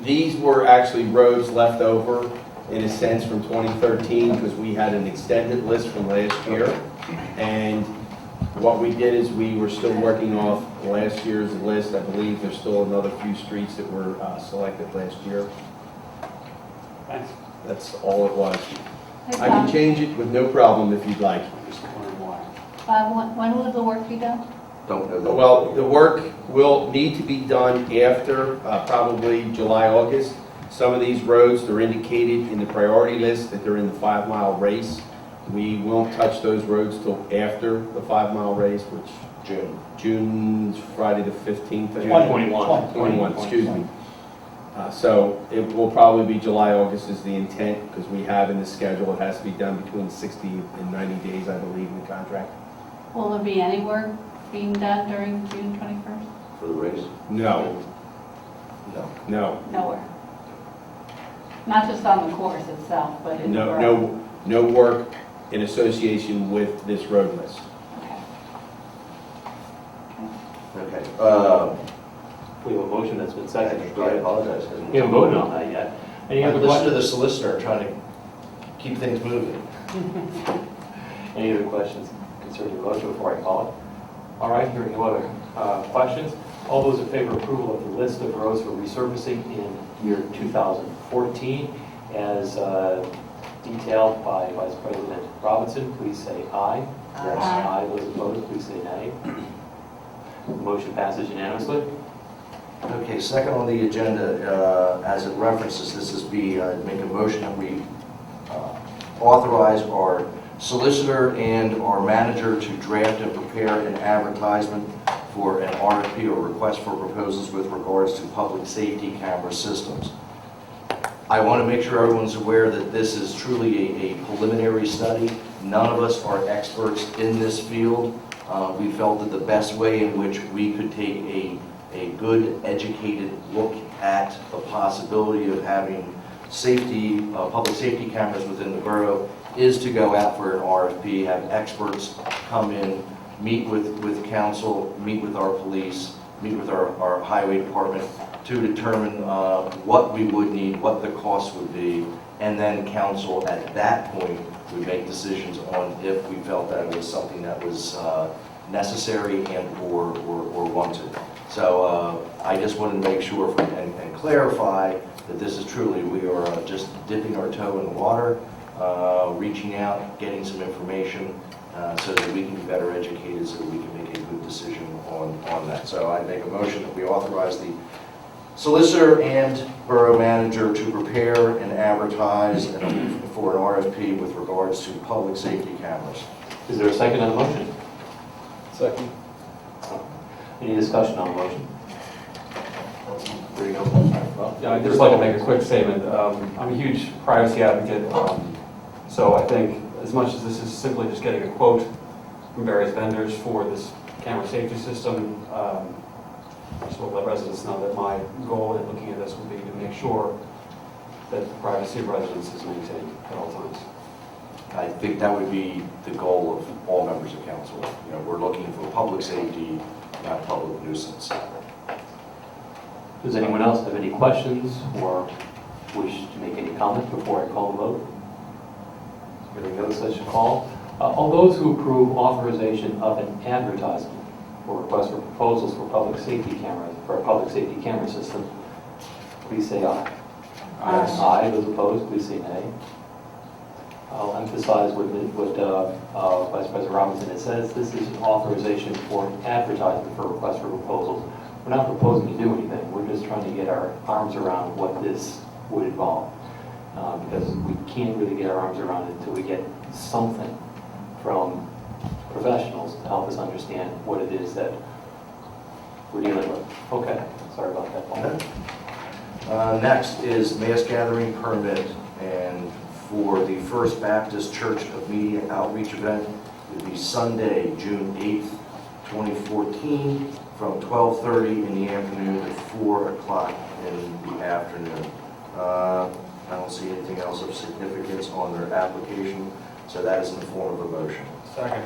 S4: these were actually roads left over, in a sense, from 2013, because we had an extended list from last year. And what we did is we were still working off last year's list. I believe there's still another few streets that were selected last year.
S8: Thanks.
S4: That's all it was.
S11: Hey,
S4: I can
S11: Tom.
S4: change it with no problem if you'd like.
S5: Just wondering why.
S11: Bob, when will the work be done?
S3: Don't know that.
S4: Well, the work will need to be done after probably July, August. Some of these roads, they're indicated in the priority list that they're in the 5-mile race. We won't touch those roads till after the 5-mile race, which June's Friday the 15th. I think. 21, excuse me. So it will probably be July, August is the intent, because we have in the schedule, it has to be done between 60 and 90 days, I believe, in the contract.
S11: Will there be any work being done during June 21st?
S3: For the race?
S4: No,
S3: No.
S11: Nowhere. Not just on the course itself, but in the borough?
S4: no work in association with this road list.
S11: Okay.
S3: Okay.
S7: We have a motion that's been seconded.
S3: I apologize.
S7: We haven't voted on that yet. Any other
S3: Listen to
S7: questions?
S3: the solicitor, trying to keep things moving.
S7: Any other questions concerning the motion before I call it? All right, hearing no other questions. All those in favor of approval of the list of roads for resurfacing in year 2014 as detailed by Vice President Robinson, please say aye.
S10: Aye.
S7: Aye. Those opposed, please say nay. The motion passes unanimously.
S3: Okay, second on the agenda, as it references, this is make a motion that we authorize our solicitor and our manager to draft and prepare an advertisement for an RFP or request for proposals with regards to public safety camera systems. I want to make sure everyone's aware that this is truly a preliminary study. None of us are experts in this field. We felt that the best way in which we could take a good, educated look at the possibility of having public safety cameras within the borough is to go out for an RFP, have experts come in, meet with council, meet with our police, meet with our highway department to determine what we would need, what the cost would be, and then council at that point would make decisions on if we felt that it was something that was necessary and/or wanted. So I just wanted to make sure and clarify that this is truly, we are just dipping our toe in the water, reaching out, getting some information so that we can be better educated, so that we can make a good decision on that. So I make a motion that we authorize the solicitor and borough manager to prepare and advertise for an RFP with regards to public safety cameras.
S7: Is there a second on the motion?
S9: Second.
S5: Any discussion on the motion?
S7: There you go. Well,
S5: Yeah, I'd just like to make a quick statement. I'm a huge privacy advocate, so I think as much as this is simply just getting a quote from various vendors for this camera safety system, I just want to let residents know that my goal in looking at this would be to make sure that the privacy of residents is maintained at all times.
S3: I think that would be the goal of all members of council. You know, we're looking for public safety, not public nuisance.
S7: Does anyone else have any questions or wish to make any comment before I call the vote? Hearing no such call. All those who approve authorization of an advertisement or request for proposals for public safety cameras, for a public safety camera system, please say aye.
S11: Aye.
S7: Aye. Those opposed, please say nay. I'll emphasize what Vice President Robinson has said. This is an authorization for an advertisement for request for proposals. We're not proposing to do anything. We're just trying to get our arms around what this would involve. Because we can't really get our arms around it until we get something from professionals to help us understand what it is that we're dealing with. Okay, sorry about that, Paul.
S3: Next is mass gathering permit, and for the First Baptist Church of Media Outreach event, it would be Sunday, June 8th, 2014, from 12:30 in the afternoon to 4 o'clock in the afternoon. I don't see anything else of significance on their application, so that is in the form of a motion.
S8: Second.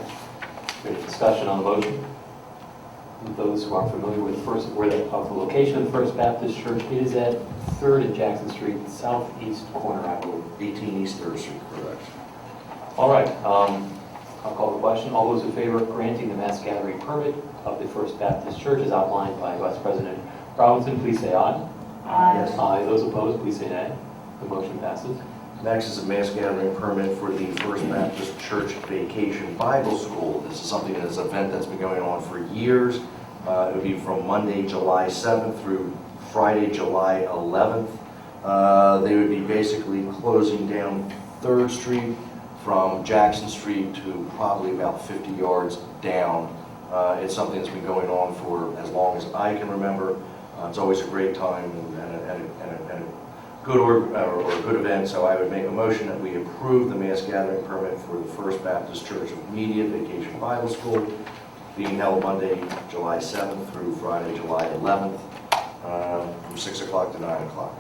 S7: Any discussion on the motion? Those who are familiar with the location of the First Baptist Church, it is at 3rd and Jackson Street, southeast corner, I believe.
S3: 18 East 3rd Street, correct.
S7: All right, I'll call the question. All those in favor of granting the mass gathering permit of the First Baptist Church as outlined by Vice President Robinson, please say aye.
S11: Aye.
S3: Yes.
S7: Aye. Those opposed, please say nay. The motion passes.
S3: Next is a mass gathering permit for the First Baptist Church Vacation Bible School. This is something, this event that's been going on for years. It would be from Monday, July 7th through Friday, July 11th. They would be basically closing down 3rd Street from Jackson Street to probably about 50 yards down. It's something that's been going on for as long as I can remember. It's always a great time and a good or a good event, so I would make a motion that we approve the mass gathering permit for the First Baptist Church of Media Vacation Bible School being held Monday, July 7th through Friday, July 11th, from 6 o'clock to 9 o'clock.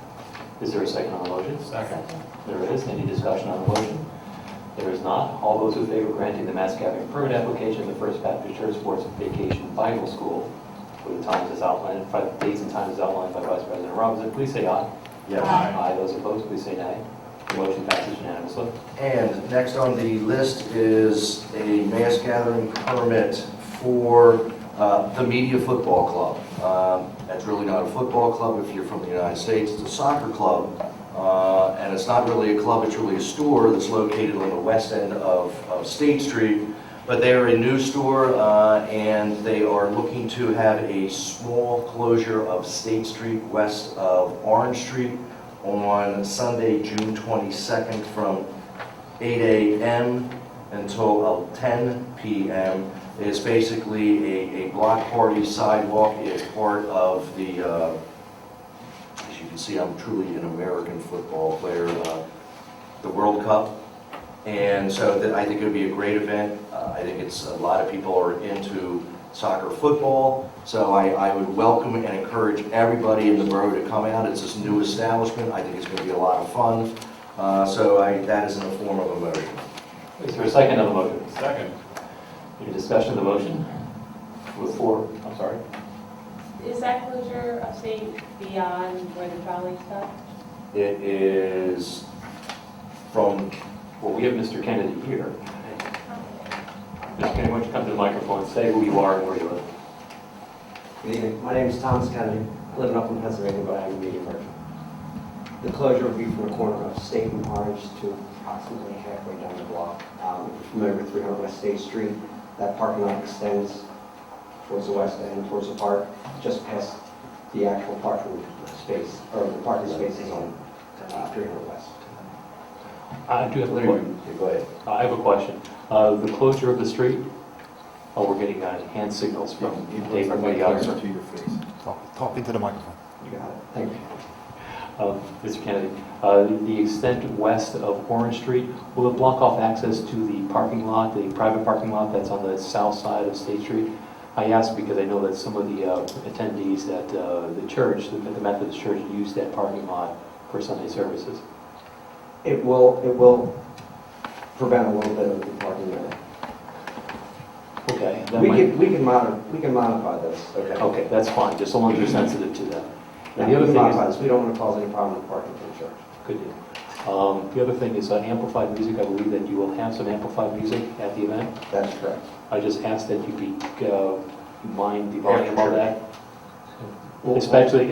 S7: Is there a second on the motion? Second. There is. Any discussion on the motion? There is not. All those in favor of granting the mass gathering permit application of the First Baptist Church Sports Vacation Bible School with the times as outlined, dates and times as outlined by Vice President Robinson, please say aye.
S3: Yes.
S7: Aye. Those opposed, please say nay. The motion passes unanimously.
S3: And next on the list is a mass gathering permit for the Media Football Club. That's really not a football club if you're from the United States. It's a soccer club, and it's not really a club, it's really a store that's located on the west end of State Street. But they are a new store, and they are looking to have a small closure of State Street west of Orange Street on Sunday, June 22nd from 8 a.m. until 10 p.m. It's basically a block party sidewalk. It's part of the, as you can see, I'm truly an American football player, the World Cup. And so I think it would be a great event. I think it's a lot of people are into soccer football. So I would welcome and encourage everybody in the borough to come out. It's this new establishment. I think it's going to be a lot of fun. That is in the form of a motion.
S7: Is there a second on the motion?
S8: Second.
S7: Any discussion of the motion? With four, I'm sorry.
S12: Is that closure of state beyond where the trolley stopped?
S3: It is from,
S7: Well, we have Mr. Kennedy here. Mr. Kennedy, why don't you come to the microphone, say who you are and where you live.
S13: Good evening. My name is Thomas Kennedy. I live in Upland, Pennsylvania, but I have a media merchant. The closure would be from the corner of State and Orange to approximately halfway down the block. If you're familiar with 300 West State Street, that parking lot extends towards the west end, towards the park, just past the actual parking space, or the parking spaces on 300 West.
S7: I do have a question.
S3: go ahead.
S7: I have a question. The closure of the street, we're getting hand signals from Dave and Mr.
S14: to your face. Talk into the microphone.
S13: You got it. Thank you.
S7: Mr. Kennedy, the extent west of Orange Street, will it block off access to the parking lot, the private parking lot that's on the south side of State Street? I ask because I know that some of the attendees at the church, the Methodist Church, use that parking lot for Sunday services.
S13: It will prevent a little bit of the parking there.
S7: Okay.
S13: We can modify this.
S7: Okay, that's fine, just so long as you're sensitive to that.
S13: Now,
S7: And the other thing
S13: modify
S7: is,
S13: this. We don't want to cause any problem with parking for the church.
S7: good deal. The other thing is amplified music. I believe that you will have some amplified music at the event.
S13: That's correct.
S7: I just ask that you mind the volume of that,
S13: Well,
S7: especially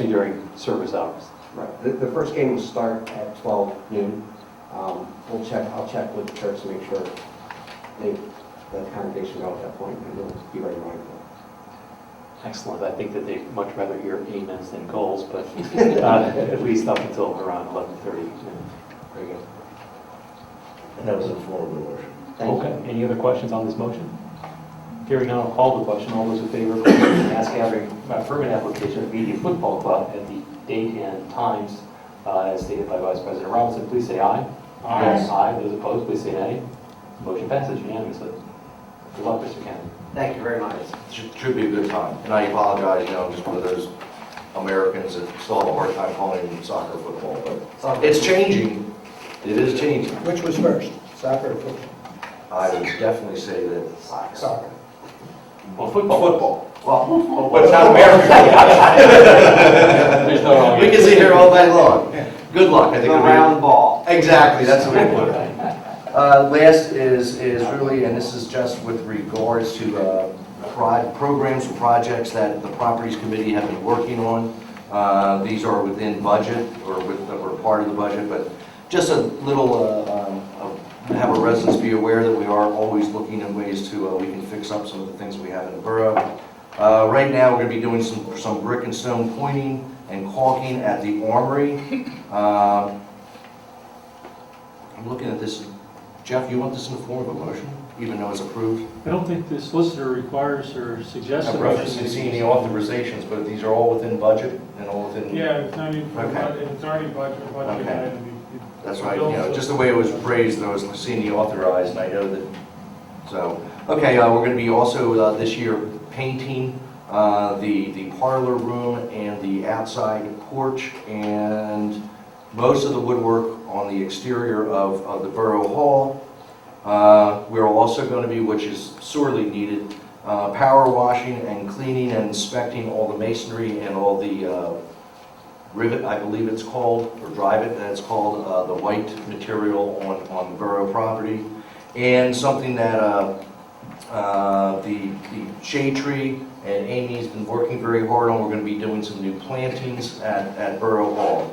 S7: during service hours.
S13: Right. The first game will start at 12 noon. I'll check with the church to make sure the congregation know at that point, and we'll be ready to go.
S7: Excellent. I think that they'd much rather hear amens than goals, but at least up until around 11:30.
S13: Very good.
S3: And that was in the form of a motion.
S13: Thank you.
S7: Okay. Any other questions on this motion? Hearing none, I'll call the question. All those in favor of the mass gathering permit application of Media Football Club at the date and times as stated by Vice President Robinson, please say aye.
S8: Aye.
S7: Aye. Those opposed, please say nay. Motion passes unanimously. Good luck, Mr. Kennedy.
S13: Thank you very much.
S3: Should be a good time. And I apologize, I'm just one of those Americans that still have a hard time calling soccer football, but it's changing. It is changing.
S2: Which was first, soccer or football?
S3: I would definitely say that
S2: Soccer.
S7: Well, football.
S3: Well,
S7: But it's not American. There's no wrong
S3: we can sit here all night long. Good luck. I think
S13: The
S3: it'll be-
S13: round ball.
S3: Exactly, that's the way to put it. Last is really, and this is just with regards to programs and projects that the Properties Committee have been working on. These are within budget or part of the budget, but Just a little, have our residents be aware that we are always looking at ways to, we can fix up some of the things we have in the borough. Right now, we're going to be doing some brick and stone pointing and caulking at the armory. I'm looking at this. Jeff, you want this in the form of a motion, even though it's approved?
S8: I don't think the solicitor requires or suggests
S3: I've
S8: a
S3: referenced
S8: motion.
S3: seeing the authorizations, but these are all within budget and all within...
S8: Yeah, it's not even,
S3: Okay.
S8: it's already budget
S3: Okay.
S8: item.
S3: That's right, just the way it was phrased, I was seeing the authorized, and I know that, so. Okay, we're going to be also this year painting the parlor room and the outside porch, and most of the woodwork on the exterior of the Borough Hall. We're also going to be, which is sorely needed, power washing and cleaning and inspecting all the masonry and all the rivet, I believe it's called, or drive it, that's called, the white material on the borough property. And something that the shade tree and Amy's been working very hard on, we're going to be doing some new plantings at Borough Hall.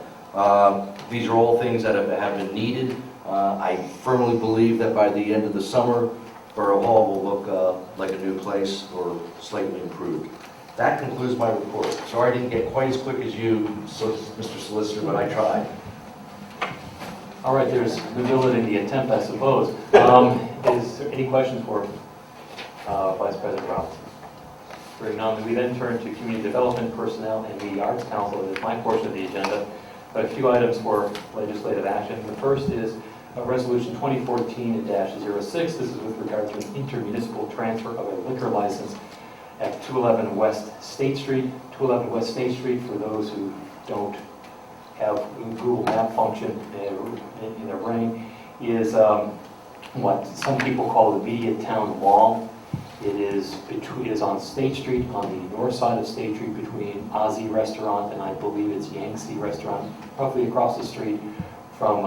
S3: These are all things that have been needed. I firmly believe that by the end of the summer, Borough Hall will look like a new place or slightly improved. That concludes my report. Sorry I didn't get quite as quick as you, Mr. Solicitor, but I tried.
S7: All right, there's nobility in the attempt, I suppose. Is there any questions for Vice President Roberts? Hearing none, we then turn to Community Development, Personnel, and the Arts Council. It is my portion of the agenda, but a few items for legislative action. The first is Resolution 2014-06. This is with regard to an intermunicipal transfer of a liquor license at 211 West State Street. 211 West State Street, for those who don't have Google Map function in their brain, is what some people call the Media Town Mall. It is on State Street, on the north side of State Street, between Ozzy Restaurant and I believe it's Yangtze Restaurant, roughly across the street from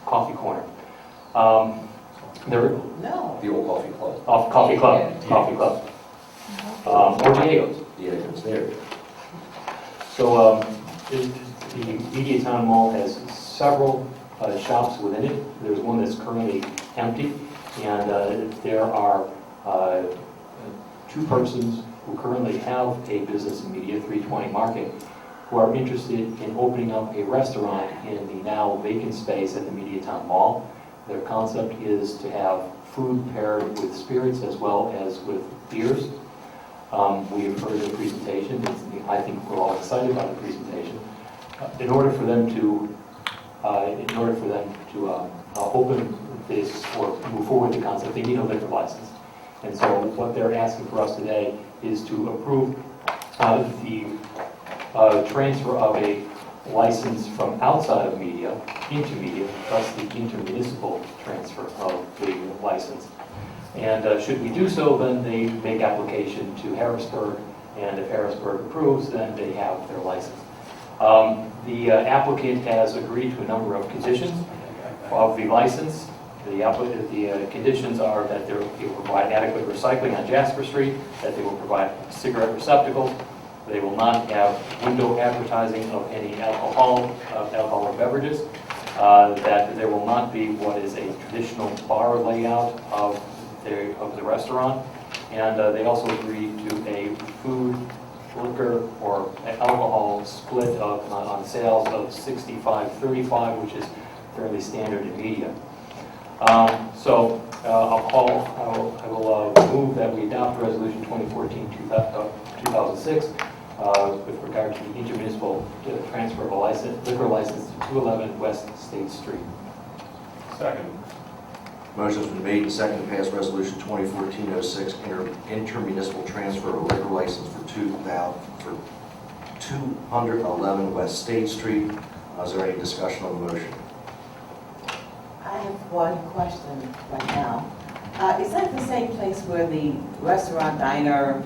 S7: Coffee Corner.
S10: No.
S3: The old coffee club.
S7: Coffee Club. Coffee Club. Or Diego's.
S3: Diego's there.
S7: So the Media Town Mall has several shops within it. There's one that's currently empty, and there are two persons who currently have a business in Media 320 Market who are interested in opening up a restaurant in the now vacant space at the Media Town Mall. Their concept is to have food paired with spirits as well as with beers. We have heard the presentation. I think we're all excited about the presentation. In order for them to open this or move forward with the concept, they need a liquor license. And so what they're asking for us today is to approve the transfer of a license from outside of Media into Media, thus the intermunicipal transfer of the license. And should we do so, then they make application to Harrisburg, and if Harrisburg approves, then they have their license. The applicant has agreed to a number of conditions of the license. The conditions are that they will provide adequate recycling on Jasper Street, that they will provide cigarette receptacles, they will not have window advertising of any alcoholic beverages, that there will not be what is a traditional bar layout of the restaurant, and they also agreed to a food, liquor, or alcohol split on sales of 65-35, which is fairly standard in Media. So I will move that we adopt Resolution 2014-2006 with regard to the intermunicipal transfer of a liquor license to 211 West State Street.
S8: Second.
S3: Motion's been made and seconded to pass Resolution 2014-06, intermunicipal transfer of a liquor license for 211 West State Street. Is there any discussion on the motion?
S10: I have one question right now. Is that the same place where the restaurant diner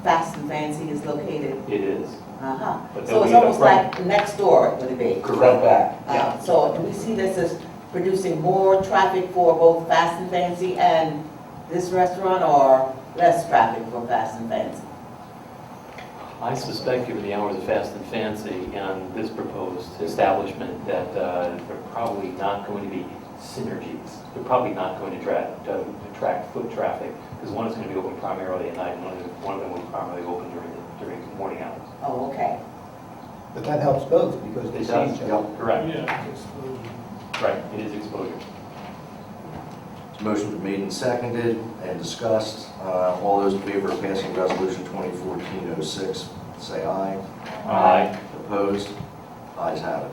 S10: Fast and Fancy is located?
S7: It is.
S10: Uh-huh.
S7: But
S10: So it's almost like next door, would it be?
S7: Correct.
S3: Back.
S10: So do we see this as producing more traffic for both Fast and Fancy and this restaurant, or less traffic for Fast and Fancy?
S7: I suspect, given the hours of Fast and Fancy and this proposed establishment, that there are probably not going to be synergies. They're probably not going to attract foot traffic, because one is going to be open primarily at night, and one of them will be primarily open during morning hours.
S10: Oh, okay.
S2: But that helps both because they
S7: It
S2: see
S7: does,
S2: each other.
S7: correct.
S8: Yeah, it's excluded.
S7: Right, it is exposure.
S3: Motion's been made and seconded and discussed. All those in favor of passing resolution 2014-06, say aye.
S7: Aye.
S3: Opposed? Ayes have it.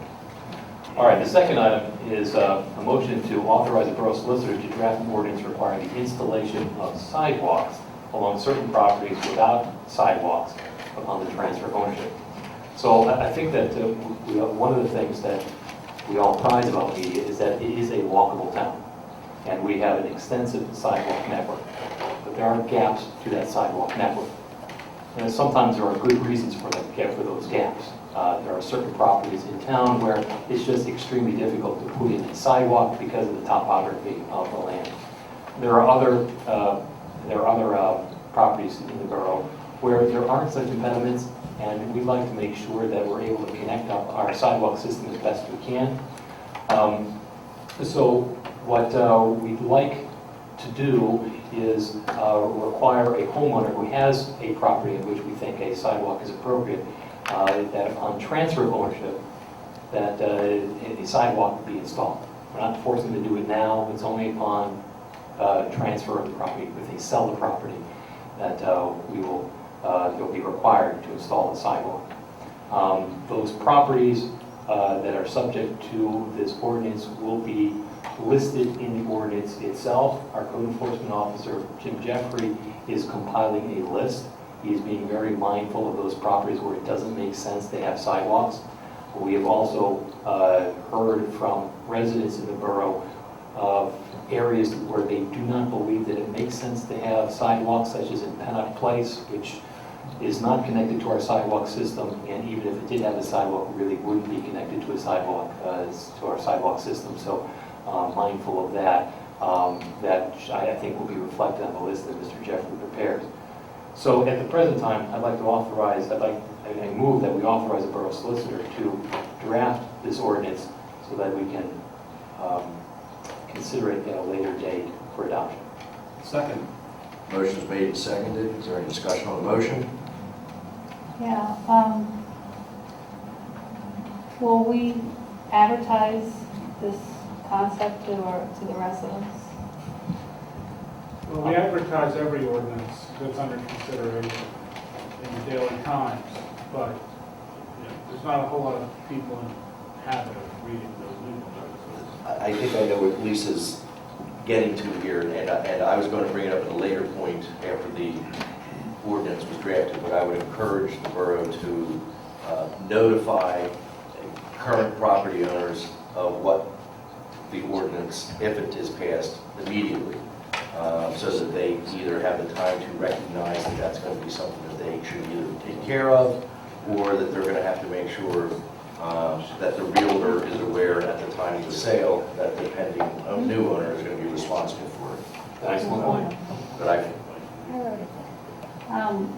S7: All right, the second item is a motion to authorize the borough solicitor to draft an ordinance requiring the installation of sidewalks along certain properties without sidewalks upon the transfer of ownership. So I think that one of the things that we all prize about media is that it is a walkable town. And we have an extensive sidewalk network. But there are gaps to that sidewalk network. And sometimes there are good reasons for those gaps. There are certain properties in town where it's just extremely difficult to put in a sidewalk because of the topography of the land. There are other properties in the borough where there aren't such impediments, and we'd like to make sure that we're able to connect up our sidewalk system as best we can. So what we'd like to do is require a homeowner who has a property in which we think a sidewalk is appropriate, that upon transfer of ownership, that a sidewalk be installed. We're not forcing them to do it now. It's only upon transfer of the property, if they sell the property, that they'll be required to install the sidewalk. Those properties that are subject to this ordinance will be listed in the ordinance itself. Our code enforcement officer, Jim Jeffrey, is compiling a list. He is being very mindful of those properties where it doesn't make sense to have sidewalks. We have also heard from residents in the borough of areas where they do not believe that it makes sense to have sidewalks, such as in Pennock Place, which is not connected to our sidewalk system, and even if it did have a sidewalk, it really wouldn't be connected to a sidewalk, to our sidewalk system. So mindful of that, that I think will be reflected on the list that Mr. Jeffrey prepared. So at the present time, I move that we authorize the borough solicitor to draft this ordinance so that we can consider it at a later date for adoption.
S8: Second.
S3: Motion's made and seconded. Is there any discussion on the motion?
S11: Yeah, will we advertise this concept to the residents?
S8: Well, we advertise every ordinance that's under consideration in the Daily Times, but there's not a whole lot of people in the habit of reading those legal notices.
S3: I think I know what Lisa's getting to here, and I was going to bring it up at a later point after the ordinance was drafted, but I would encourage the borough to notify current property owners of what the ordinance, if it is passed, immediately, so that they either have the time to recognize that that's going to be something that they should either take care of, or that they're going to have to make sure that the realtor is aware at the time of the sale that the pending new owner is going to be responsible for it.
S7: Excellent point.
S3: But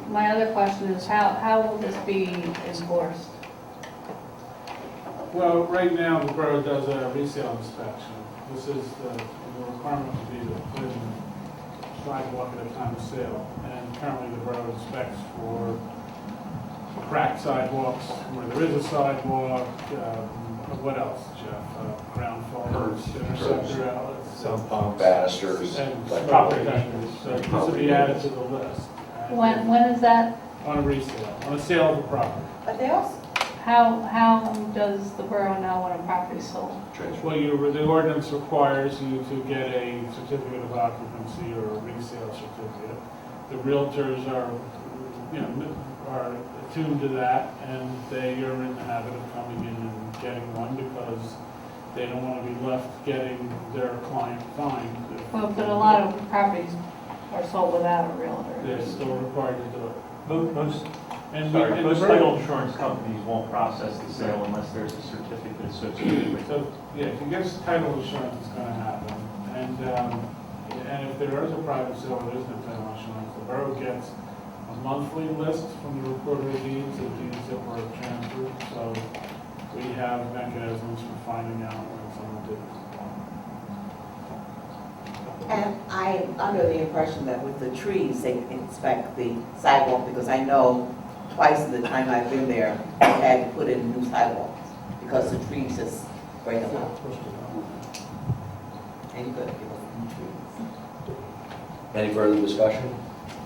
S11: My other question is, how will this be enforced?
S8: Well, right now, the borough does a resale inspection. This is the requirement to be to put in a sidewalk at a time of sale. And currently, the borough inspects for cracked sidewalks, where there is a sidewalk, what else, Jeff? Ground faults, interceptor outlets.
S3: banisters,
S8: And
S3: like
S8: property damage. So this will be added to the list.
S11: When is that?
S8: On a resale, on a sale of a property.
S10: But they also,
S11: How does the borough know when a property is sold?
S8: Well, the ordinance requires you to get a certificate of occupancy or a resale certificate. The realtors are attuned to that, and they are in the habit of coming in and getting one because they don't want to be left getting their client fined.
S11: Well, but a lot of properties are sold without a realtor.
S8: They're still required to do it.
S1: Most
S8: And
S1: most title insurance companies won't process the sale unless there's a certificate associated with it.
S8: So, yeah, if he gets title insurance, it's going to happen. And if there is a private sale, there is no title insurance, the borough gets a monthly list from the recorder of deeds of deeds that were transferred, so we have mechanisms for finding out when someone didn't comply.
S10: And I'm under the impression that with the trees, they inspect the sidewalk, because I know twice in the time I've been there, they had to put in new sidewalks, because the trees just break them up. And you could give us new trees.
S3: Any further discussion?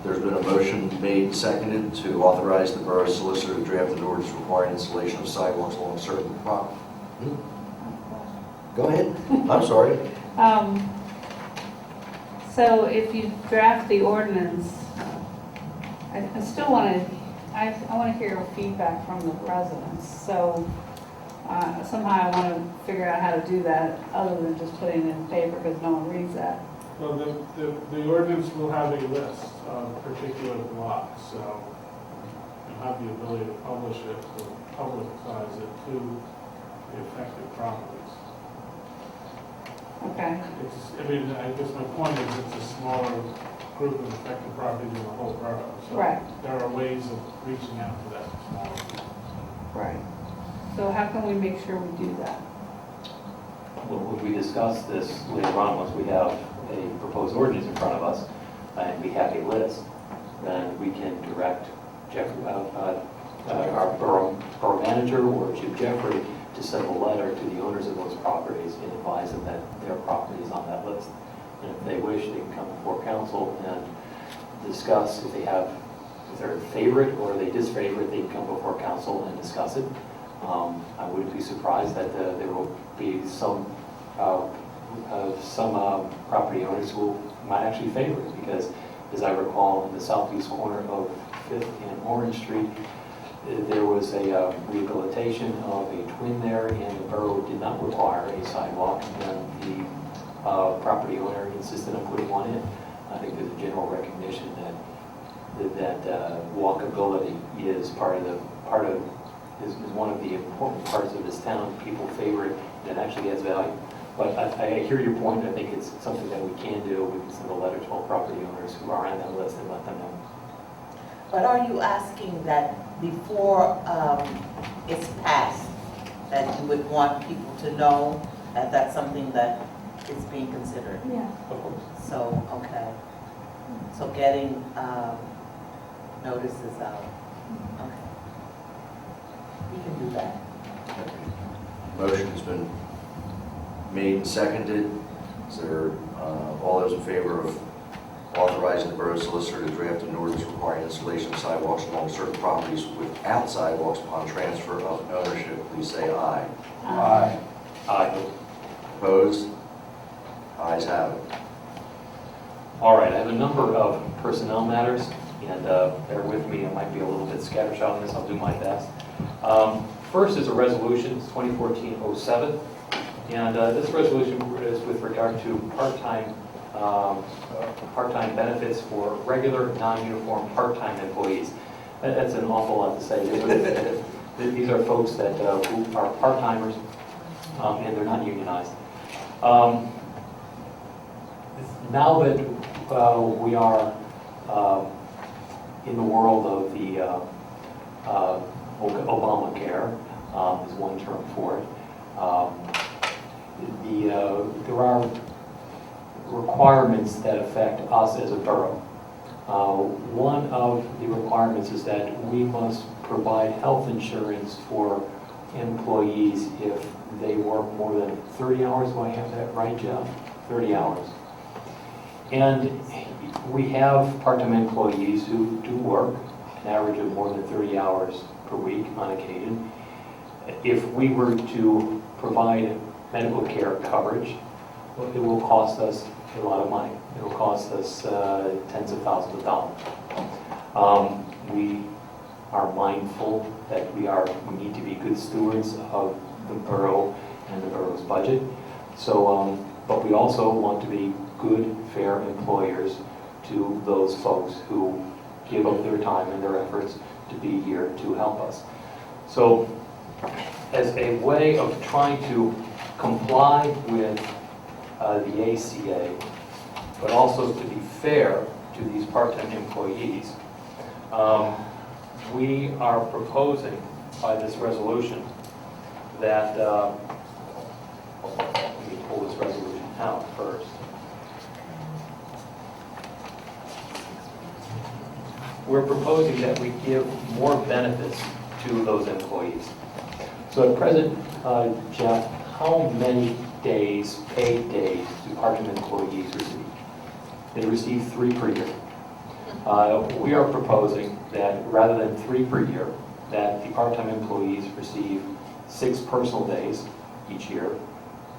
S3: There's been a motion made and seconded to authorize the borough solicitor to draft an ordinance requiring installation of sidewalks along certain property. Go ahead. I'm sorry.
S11: So if you draft the ordinance, I still want to, I want to hear feedback from the residents. So somehow I want to figure out how to do that other than just putting it in paper because no one reads that.
S8: Well, the ordinance will have a list of particular blocks, so you'll have the ability to publish it, to publicize it to the affected properties.
S11: Okay.
S8: I mean, I guess my point is it's a smaller group of affected properties in the whole borough. So
S11: Right.
S8: there are ways of reaching out to that smaller group.
S11: Right. So how can we make sure we do that?
S7: Well, when we discuss this later on, once we have a proposed ordinance in front of us, and we have a list, then we can direct our borough manager or Chief Jeffrey to send a letter to the owners of those properties and advise them that their property is on that list. And if they wish, they can come before council and discuss if they're in favorite or they disfavorite, they can come before council and discuss it. I wouldn't be surprised that there will be some property owners who might actually favor it, because as I recall, in the southeast corner of 5th and Orange Street, there was a rehabilitation of a twin there, and the borough did not require a sidewalk, and the property owner insisted on putting one in. I think there's a general recognition that walkability is is one of the important parts of this town. People favor it, and it actually has value. But I hear your point. I think it's something that we can do. We can send a letter to all property owners who are on that list and let them know.
S10: But are you asking that before it's passed, that you would want people to know that that's something that is being considered?
S11: Yeah.
S7: Of course.
S10: So, okay. So getting notices out. Okay. We can do that.
S3: Motion has been made and seconded. Is there, all those in favor of authorizing the borough solicitor to draft an ordinance requiring installation of sidewalks along certain properties without sidewalks upon transfer of ownership, please say aye.
S11: Aye.
S7: Aye.
S3: Opposed? Ayes have it.
S7: All right, I have a number of personnel matters, and bear with me, I might be a little bit scattershot on this, I'll do my best. First is a resolution, it's 2014-07, and this resolution is with regard to part-time benefits for regular, non-uniform, part-time employees. That's an awful lot to say. These are folks that who are part-timers, and they're not unionized. Now that we are in the world of the Obamacare, is one term for it, there are requirements that affect us as a borough. One of the requirements is that we must provide health insurance for employees if they work more than 30 hours. Do I have that right, Jeff? 30 hours. And we have part-time employees who do work an average of more than 30 hours per week on occasion. If we were to provide medical care coverage, it will cost us a lot of money. It will cost us tens of thousands of dollars. We are mindful that we need to be good stewards of the borough and the borough's budget. So, but we also want to be good, fair employers to those folks who give up their time and their efforts to be here to help us. So, as a way of trying to comply with the ACA, but also to be fair to these part-time employees, We are proposing by this resolution that, let me pull this resolution out first. We're proposing that we give more benefits to those employees. So at present, Jeff, how many days, paid days, do part-time employees receive? They receive 3 per year. We are proposing that rather than 3 per year, that the part-time employees receive 6 personal days each year,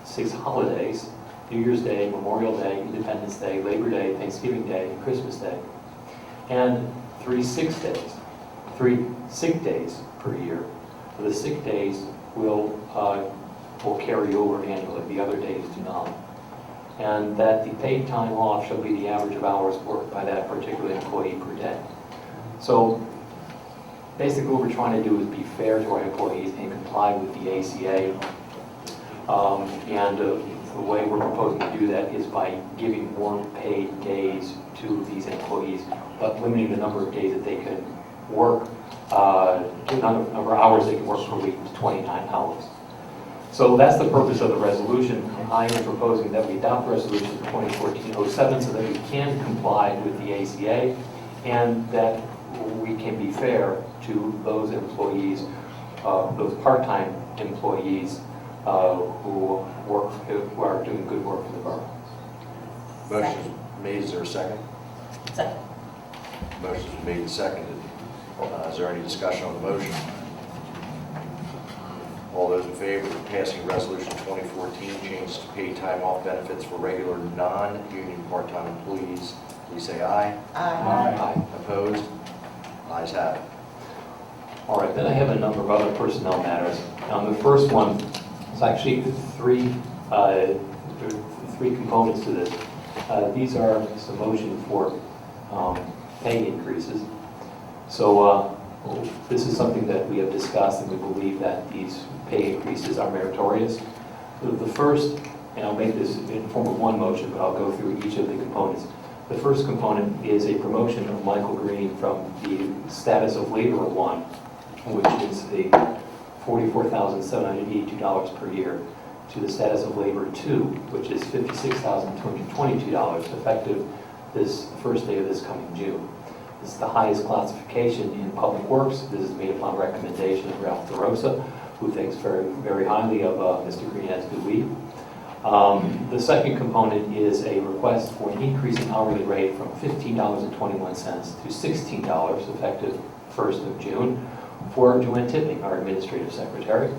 S7: 6 holidays, New Year's Day, Memorial Day, Independence Day, Labor Day, Thanksgiving Day, and Christmas Day, and 3 sick days per year. So the sick days will carry over annually, the other days do not. And that the paid time off shall be the average of hours worked by that particular employee per day. So basically what we're trying to do is be fair to our employees and comply with the ACA. The way we're proposing to do that is by giving more paid days to these employees, but limiting the number of days that they can work, the number of hours they can work per week to 29 hours. So that's the purpose of the resolution. I am proposing that we adopt resolution 2014-07 so that we can comply with the ACA and that we can be fair to those employees, those part-time employees who are doing good work for the borough.
S3: Motion made, is there a second?
S10: Second.
S3: Motion's made and seconded. Is there any discussion on the motion? All those in favor of passing resolution 2014, changes to paid time off benefits for regular non-union part-time employees, please say aye.
S10: Aye.
S3: Opposed? Ayes have it.
S7: All right, then I have a number of other personnel matters. The first one is actually three components to this. These are some motion for pay increases. So this is something that we have discussed, and we believe that these pay increases are meritorious. The first, and I'll make this in the form of one motion, but I'll go through each of the components. The first component is a promotion of Michael Green from the status of laborer 1, which is a $44,782 per year, to the status of laborer 2, which is $56,222, effective this first day of this coming June. This is the highest classification in public works. This is made upon recommendation of Ralph DeRosa, who thinks very, very highly of Mr. Green as do we. The second component is a request for an increase in hourly rate from $15.21 to $16, effective 1st of June, for Joanne Tipping, our administrative secretary.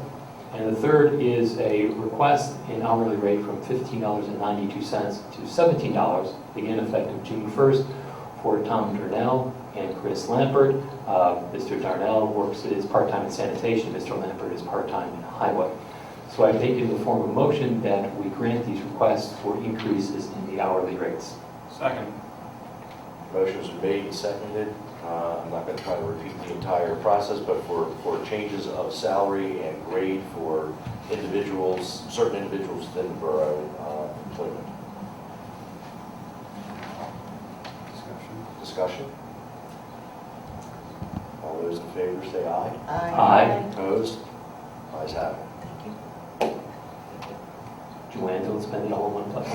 S7: And the third is a request in hourly rate from $15.92 to $17, again effective June 1st, for Tom Darnell and Chris Lampert. Mr. Darnell is part-time in sanitation, Mr. Lampert is part-time in highway. So I take in the form of a motion that we grant these requests for increases in the hourly rates.
S8: Second.
S3: Motion's been made and seconded. I'm not going to try to repeat the entire process, but for changes of salary and grade for individuals, certain individuals within the borough employment. Discussion? All those in favor say aye.
S7: Aye.
S3: Opposed? Ayes have it.
S7: Joanne, don't spend it all in one place.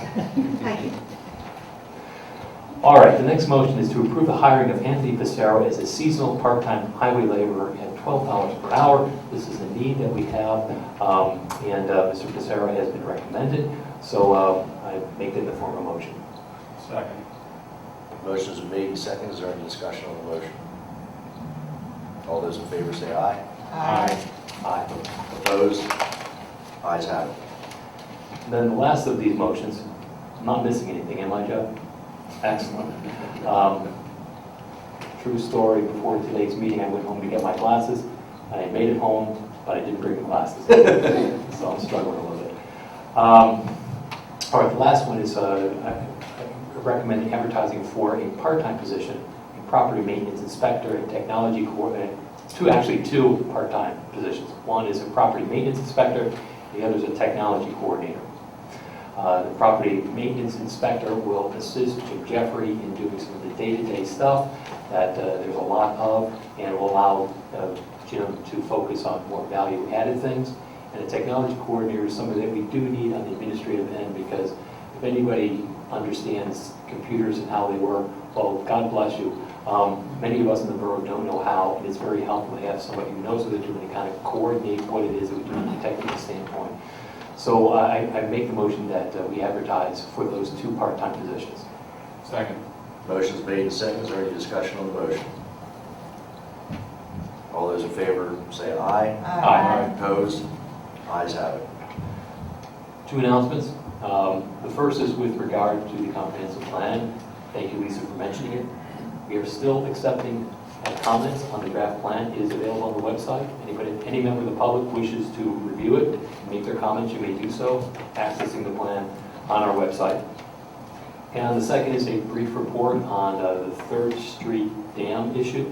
S10: Thank you.
S7: All right, the next motion is to approve the hiring of Anthony Pissarro as a seasonal part-time highway laborer at $12 per hour. This is a need that we have, and Mr. Pissarro has been recommended, so I make it in the form of a motion.
S8: Second.
S3: Motion's been made and seconded. Is there any discussion on the motion? All those in favor say aye.
S7: Aye.
S3: Opposed? Ayes have it.
S7: And then the last of these motions, I'm not missing anything, am I, Joe? Excellent. True story, before today's meeting, I went home to get my glasses. I made it home, but I didn't bring the glasses. So I'm struggling a little bit. All right, the last one is I recommend advertising for a part-time position, a property maintenance inspector and technology coordinator. Two part-time positions. One is a property maintenance inspector, the other is a technology coordinator. The property maintenance inspector will assist Jim Jeffrey in doing some of the day-to-day stuff that there's a lot of, and will allow Jim to focus on more value-added things. And a technology coordinator is somebody that we do need on the administrative end, because if anybody understands computers and how they work, well, God bless you. Many of us in the borough don't know how, and it's very helpful to have somebody who knows what they're doing to kind of coordinate what it is that we do from a technical standpoint. So I make the motion that we advertise for those 2 part-time positions.
S5: Second.
S3: Motion's made and seconded. Is there any discussion on the motion? All those in favor say aye.
S7: Aye.
S3: Opposed? Ayes have it.
S7: 2 announcements. The first is with regard to the comprehensive plan. Thank you, Lisa, for mentioning it. We are still accepting comments on the draft plan. It is available on the website. Any member of the public wishes to review it, make their comments, you may do so, accessing the plan on our website. And the second is a brief report on the 3rd Street Dam issue.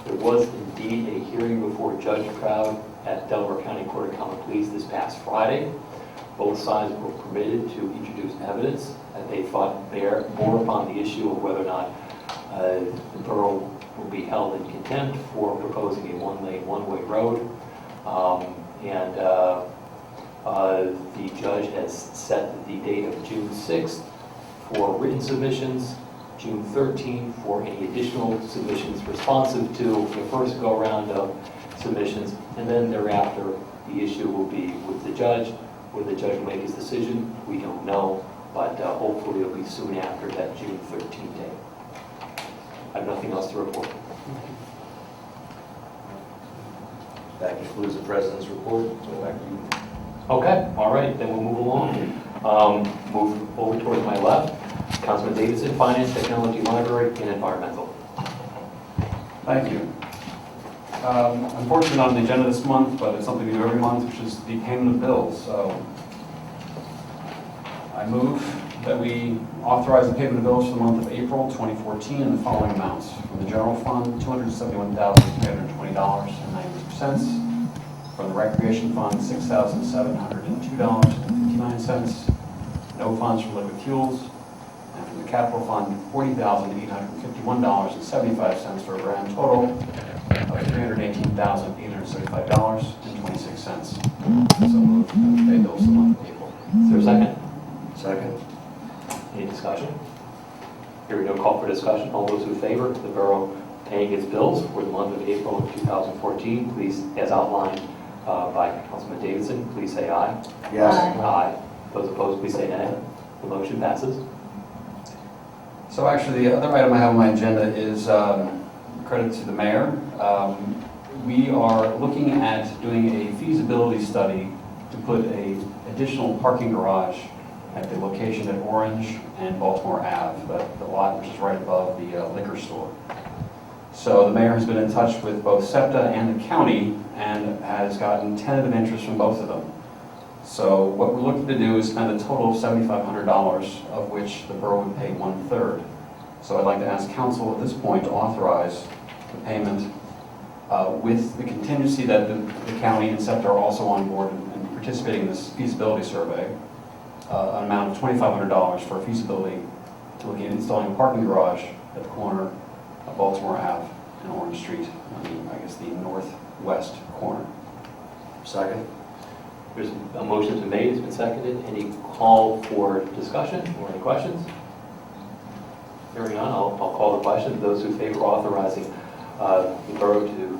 S7: There was indeed a hearing before Judge Proud at Delaware County Court of Common Pleas this past Friday. Both sides were permitted to introduce evidence that they thought bear more upon the issue of whether or not the borough will be held in contempt for proposing a one-lane, one-way road. The judge has set the date of June 6th for written submissions, June 13th for any additional submissions responsive to the first go-around of submissions, and then thereafter the issue will be with the judge. When the judge will make his decision, we don't know, but hopefully it'll be soon after that June 13th date. I have nothing else to report.
S3: That concludes the President's report. So back to you.
S7: Okay, all right, then we'll move along. Move over towards my left. Councilman Davidson, Finance, Technology, Library, and Environmental.
S5: Thank you. Unfortunately, not on the agenda this month, but it's something we do every month, which is the payment of bills. So I move that we authorize the payment of bills for the month of April 2014 in the following amounts. From the General Fund, $271,320.90. From the Recreation Fund, $6,702.59. No funds from liquid fuels. And from the Capital Fund, $40,851.75 for a grand total of $318,875.26. So moved to pay bills for the month of April.
S7: Is there a second?
S3: Second.
S7: Any discussion? Hearing no call for discussion, all those in favor of the borough paying its bills for the month of April of 2014, please, as outlined by Councilman Davidson, please say aye.
S3: Yes.
S7: Aye. Those opposed, please say nay. The motion passes.
S5: So actually, the other item I have on my agenda is credit to the mayor. We are looking at doing a feasibility study to put an additional parking garage at the location at Orange and Baltimore Ave, the lot which is right above the liquor store. So the mayor has been in touch with both SEPTA and the county and has gotten tentative interest from both of them. So what we're looking to do is spend a total of $7,500, of which the borough would pay 1/3. So I'd like to ask council at this point to authorize the payment with the contingency that the county and SEPTA are also on board and participating in this feasibility survey, an amount of $2,500 for feasibility to look at installing a parking garage at the corner of Baltimore Ave and Orange Street, on the, I guess, the northwest corner.
S3: Second.
S7: There's a motion been made, it's been seconded. Any call for discussion or any questions? Hearing none, I'll call the question. Those who favor authorizing the borough to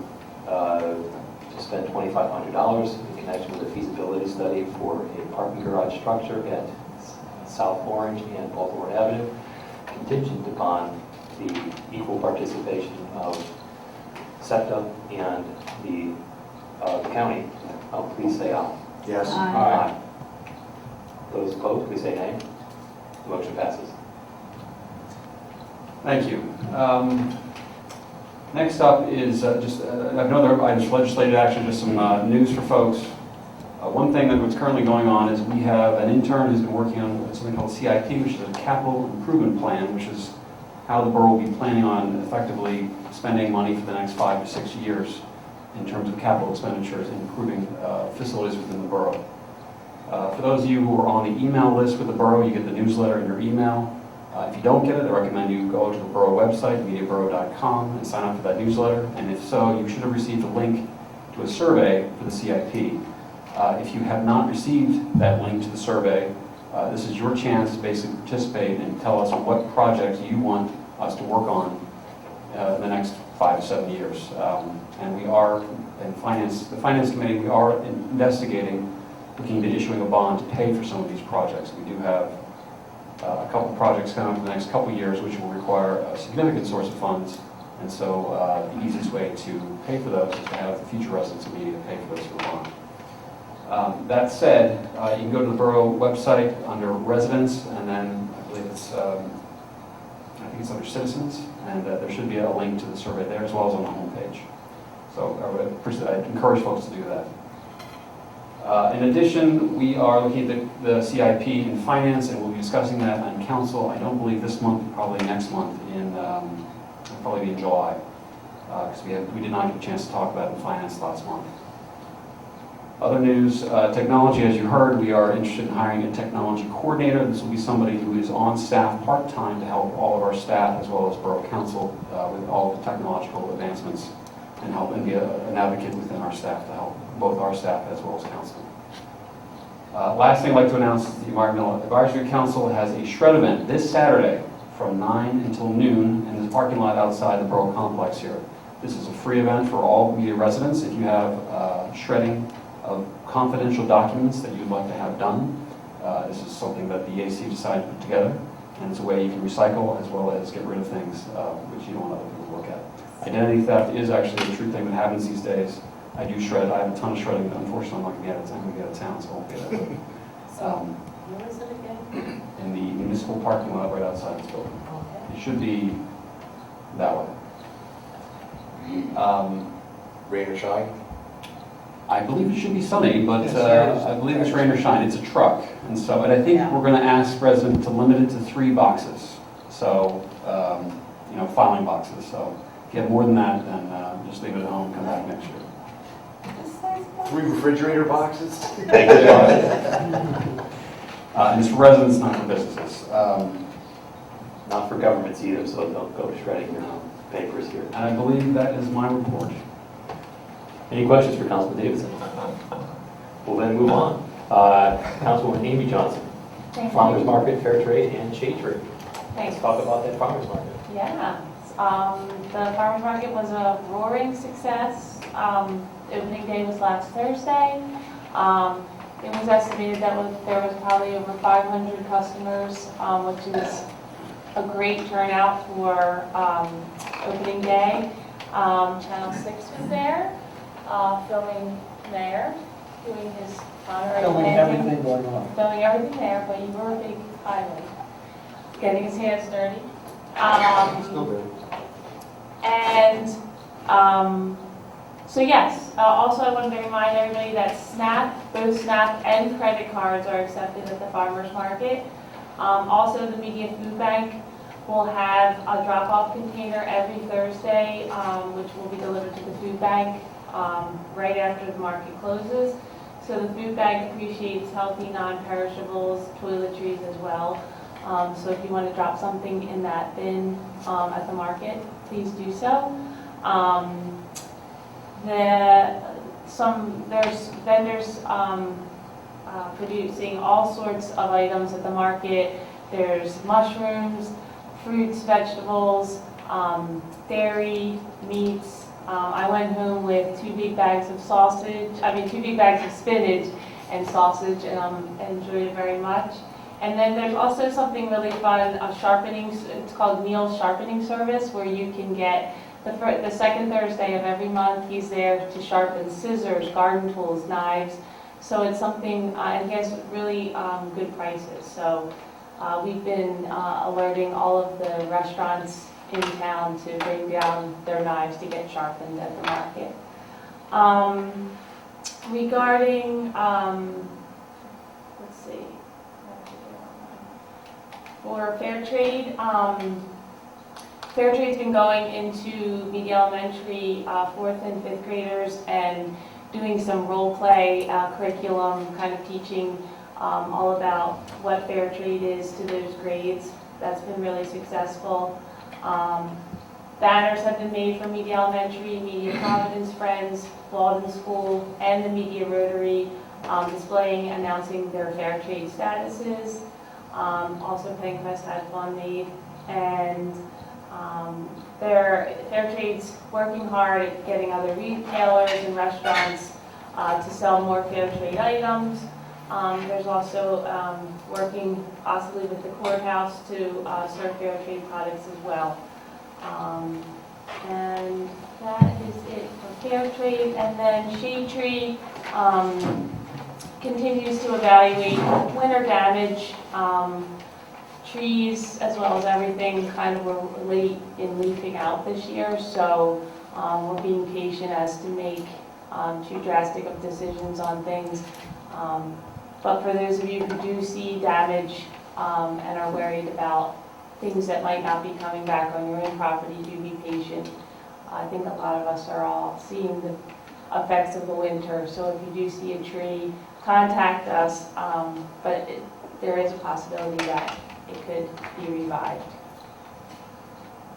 S7: spend $2,500 in connection with a feasibility study for a parking garage structure at South Orange and Baltimore Avenue, contingent upon the equal participation of SEPTA and the county, please say aye.
S3: Yes.
S5: Aye.
S7: Those opposed, please say nay. The motion passes.
S5: Thank you. Next up is I have no other items for legislative action, just some news for folks. One thing that's currently going on is we have an intern who's been working on something called CIP, which is a capital improvement plan, which is how the borough will be planning on effectively spending money for the next 5 to 6 years in terms of capital expenditures and improving facilities within the borough. For those of you who are on the email list with the Borough, you get the newsletter in your email. If you don't get it, I recommend you go to the Borough website, mediaborough.com, and sign up for that newsletter. And if so, you should have received a link to a survey for the CIP. If you have not received that link to the survey, this is your chance to basically participate and tell us what projects you want us to work on in the next 5 to 7 years. And we are, in the Finance Committee, we are investigating looking into issuing a bond to pay for some of these projects. We do have a couple projects coming up in the next couple of years which will require a significant source of funds, and so the easiest way to pay for those is to have the future residents of Media pay for those through a bond. That said, you can go to the Borough website under Residents, and then I believe I think it's under Citizens, and there should be a link to the survey there as well as on the homepage. So I'd encourage folks to do that. In addition, we are looking at the CIP in finance, and we'll be discussing that on council. I don't believe this month, probably next month, probably in July, because we did not get a chance to talk about it in finance last month. Other news, technology, as you heard, we are interested in hiring a technology coordinator. This will be somebody who is on staff part-time to help all of our staff as well as Borough Council with all of the technological advancements and help and be an advocate within our staff to help both our staff as well as council. Last thing I'd like to announce is the Environmental Advisory Council has a shred event this Saturday from 9 until noon in the parking lot outside the Borough complex here. This is a free event for all Media residents. If you have shredding of confidential documents that you'd like to have done, this is something that the EAC decided to put together, and it's a way you can recycle as well as get rid of things which you don't want other people to look at. Identity theft is actually a true thing that happens these days. I do shred. I have a ton of shredding, but unfortunately I'm not going to get out of town, so I won't be able to.
S12: Where is it again?
S5: In the municipal parking lot right outside this building.
S12: Okay.
S5: It should be that way.
S3: Rain or shine?
S5: I believe it should be sunny, but I believe it's rain or shine. It's a truck, and I think we're going to ask residents to limit it to 3 boxes. So, filing boxes. So if you have more than that, then just leave it at home and come back next year.
S3: 3 refrigerator boxes?
S5: Thank you, John. And it's for residents, not for businesses.
S7: Not for governments either, so don't go shredding papers here.
S5: And I believe that is my report.
S7: Any questions for Councilman Davidson? We'll then move on. Councilwoman Amy Johnson,
S12: Thank
S7: Farmers
S12: you.
S7: Market, Fair Trade, and Shade Trade.
S12: Thanks.
S7: Let's talk about that farmers market.
S12: Yeah. The farmers market was a roaring success. Opening day was last Thursday. It was estimated that there was probably over 500 customers, which is a great turnout for opening day. Channel 6 was there, filming there, doing his honorary
S2: Filming
S12: landing.
S2: everything going on.
S12: Filming everything there, but you were a big highlight. Getting his hands dirty.
S2: Still good.
S12: And so yes, also I wanted to remind everybody that both SNAP and credit cards are accepted at the farmers market. Also, the Media Food Bank will have a drop-off container every Thursday, which will be delivered to the food bank right after the market closes. So the food bank appreciates healthy, non-perishables, toiletries as well. So if you want to drop something in that bin at the market, please do so. There's vendors producing all sorts of items at the market. There's mushrooms, fruits, vegetables, dairy, meats. I went home with 2 big bags of spinach and sausage, and enjoyed it very much. And then there's also something really fun, it's called Neil's Sharpening Service, where you can get the second Thursday of every month. He's there to sharpen scissors, garden tools, knives. So it's something, and he has really good prices. So we've been alerting all of the restaurants in town to bring down their knives to get sharpened at the market. Regarding, let's see, for Fair Trade, Fair Trade's been going into Media Elementary 4th and 5th graders and doing some role play curriculum, kind of teaching all about what fair trade is to those grades. That's been really successful. Banners have been made for Media Elementary, Media Providence Friends, Walden School, and the Media Rotary, displaying, announcing their fair trade statuses. Also, PennCrest had one made, and their fair trade's working hard at getting other retailers and restaurants to sell more fair trade items. There's also working possibly with the courthouse to serve fair trade products as well. And that is it for fair trade. And then Shade Tree continues to evaluate winter damage. Trees, as well as everything, kind of were late in leafing out this year, so we're being patient as to make too drastic of decisions on things. But for those of you who do see damage and are worried about things that might not be coming back on your own property, do be patient. I think a lot of us are all seeing the effects of the winter, so if you do see a tree, contact us, but there is a possibility that it could be revived.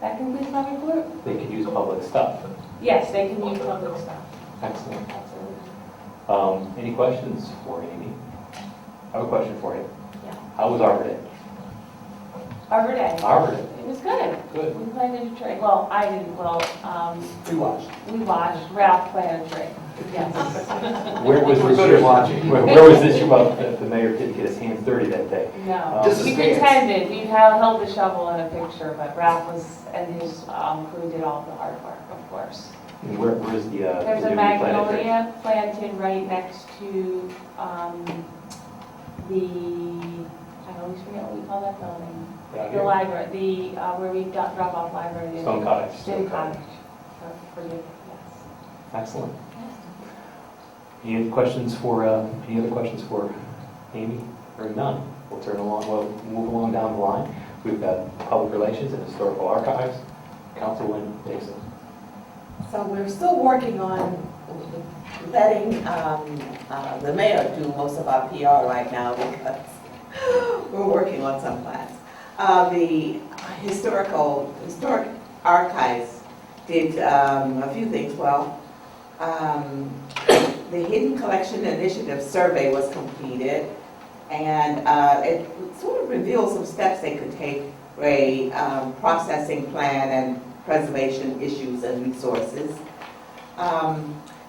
S12: That concludes my report.
S7: They could use public stuff.
S12: Yes, they can use public stuff.
S7: Excellent.
S12: Absolutely.
S7: Any questions for Amy? I have a question for you.
S12: Yeah.
S7: How was Arbor Day?
S12: Arbor Day.
S7: Arbor Day.
S12: It was good.
S7: Good.
S12: We planted a tree. Well, I didn't. Well,
S7: We watched.
S12: we watched. Ralph planted a tree. Yes.
S7: Where was this year? Where was this year? Well, the mayor didn't get his hands dirty that day.
S12: No,
S3: Just
S12: we
S3: his hands.
S12: pretended. We held the shovel in a picture, but Ralph and his crew did all the hard work, of course.
S7: And where's the
S12: There's
S7: the
S12: a
S7: newly planted tree?
S12: magnolia planted right next to I always forget what we call that building.
S7: Down
S12: The
S7: here?
S12: library, where we drop off library.
S7: Stone Cottage.
S12: Stone Cottage. For you, yes.
S7: Excellent. Any other questions for Amy? Or none? We'll move along down the line. We've got Public Relations and Historical Archives. Councilwoman Dixon.
S10: So we're still working on letting the mayor do most of our PR right now because we're working on some plans. The historic archives did a few things well. The Hidden Collection Initiative survey was completed, and it sort of revealed some steps they could take for a processing plan and preservation issues and resources.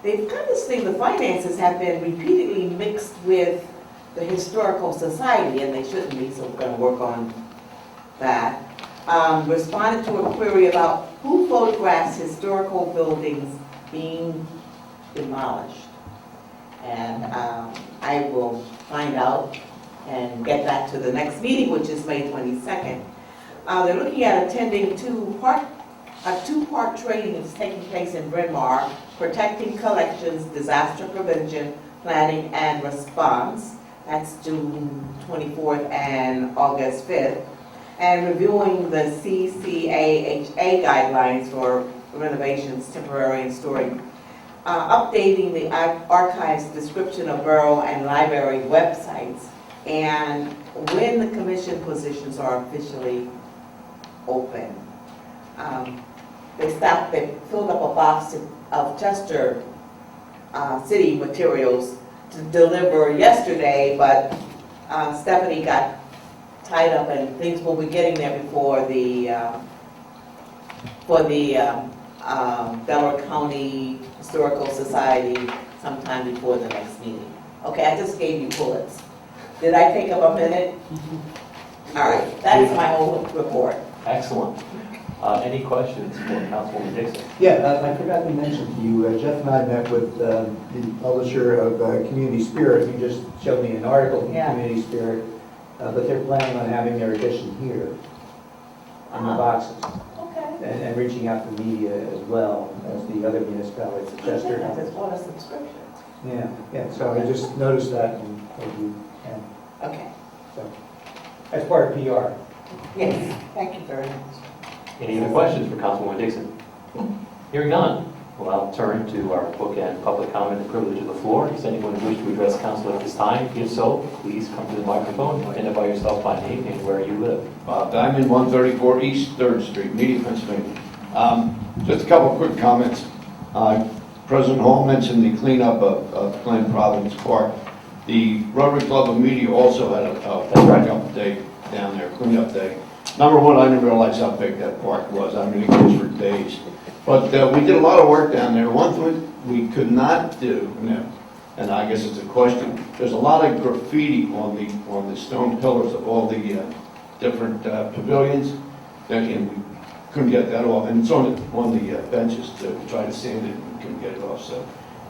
S10: They've got this thing, the finances have been repeatedly mixed with the Historical Society, and they shouldn't be, so we're going to work on that. Responded to a query about who photographs historical buildings being demolished. And I will find out and get that to the next meeting, which is May 22nd. They're looking at attending a two-part training that's taking place in Bryn Mawr, Protecting Collections, Disaster Prevention, Planning and Response. That's June 24th and August 5th. And reviewing the CCAHA guidelines for renovations, temporary and storing. Updating the archive's description of borough and library websites, and when the commission positions are officially open. They filled up a box of Chester city materials to deliver yesterday, but Stephanie got tied up and things will be getting there before the Delaware County Historical Society sometime before the next meeting. Okay, I just gave you bullets. Did I take up a minute? All right, that's my whole report.
S7: Excellent. Any questions for Councilwoman Dixon?
S2: Yeah, I forgot to mention to you, Jeff and I met with the publisher of Community Spirit. You just showed me an article from
S10: Yeah.
S2: Community Spirit, but they're planning on having their edition here in the boxes.
S10: Okay.
S2: And reaching out to media as well as the other municipalities. Chester.
S10: I just want a subscription.
S2: Yeah, so I just noticed that and told you, and
S10: Okay.
S2: so, as part of PR.
S10: Yes, thank you very much.
S7: Any other questions for Councilwoman Dixon? Hearing none. We'll now turn to our book and public comment and privilege of the floor. Does anyone wish to address council at this time? If so, please come to the microphone, identify yourself by name and where you live.
S15: Bob Diamond, 134 East 3rd Street, Media, Pennsylvania. Just a couple quick comments. President Hall mentioned the cleanup of Glen Providence Park. The Rotary Club of Media also had a cleanup day down there, cleanup day. Number one, I didn't realize how big that park was. I mean, it goes for days. But we did a lot of work down there. One thing we could not do, and I guess it's a question, there's a lot of graffiti on the stone pillars of all the different pavilions, and we couldn't get that off. And it's on the benches to try to sand it, and we couldn't get it off. So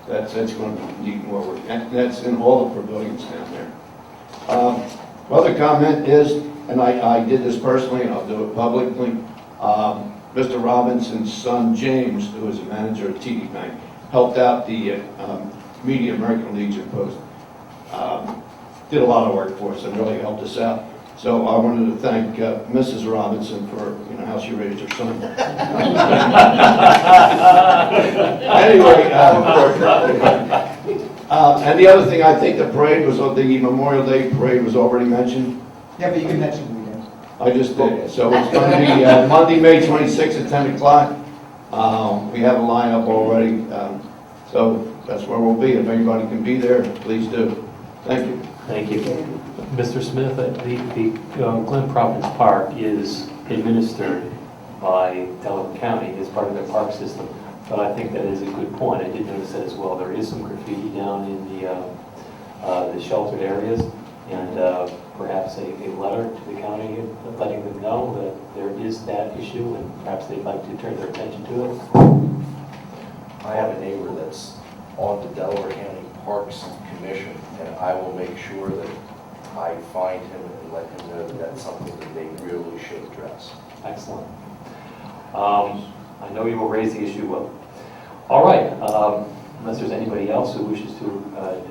S15: that's going to need more work. And that's in all the pavilions down there. Other comment is, and I did this personally, and I'll do it publicly. Mr. Robinson's son, James, who is a manager at TD Bank, helped out the Media American Legion Post. Did a lot of work for us and really helped us out. So I wanted to thank Mrs. Robinson for how she raised her son. Anyway, and the other thing, I think the parade was, the Memorial Day parade was already mentioned.
S2: Yeah, but you can mention it again.
S15: I just did. So it's going to be Monday, May 26th at 10 o'clock. We have a lineup already. So that's where we'll be. If anybody can be there, please do. Thank you.
S7: Thank you. Mr. Smith, the Glen Providence Park is administered by Delaware County as part of their park system. But I think that is a good point. I did notice that as well. There is some graffiti down in the sheltered areas, and perhaps a letter to the county letting them know that there is that issue, and perhaps they'd like to turn their attention to it.
S3: I have a neighbor that's on the Delaware County Parks Commission, and I will make sure that I find him and let him know that that's something that they really should address.
S7: Excellent. I know you will raise the issue well. All right, unless there's anybody else who wishes to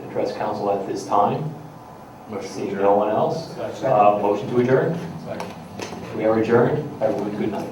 S7: address council at this time. Seeing no one else, motion to adjourn. We are adjourned. Everyone, good night.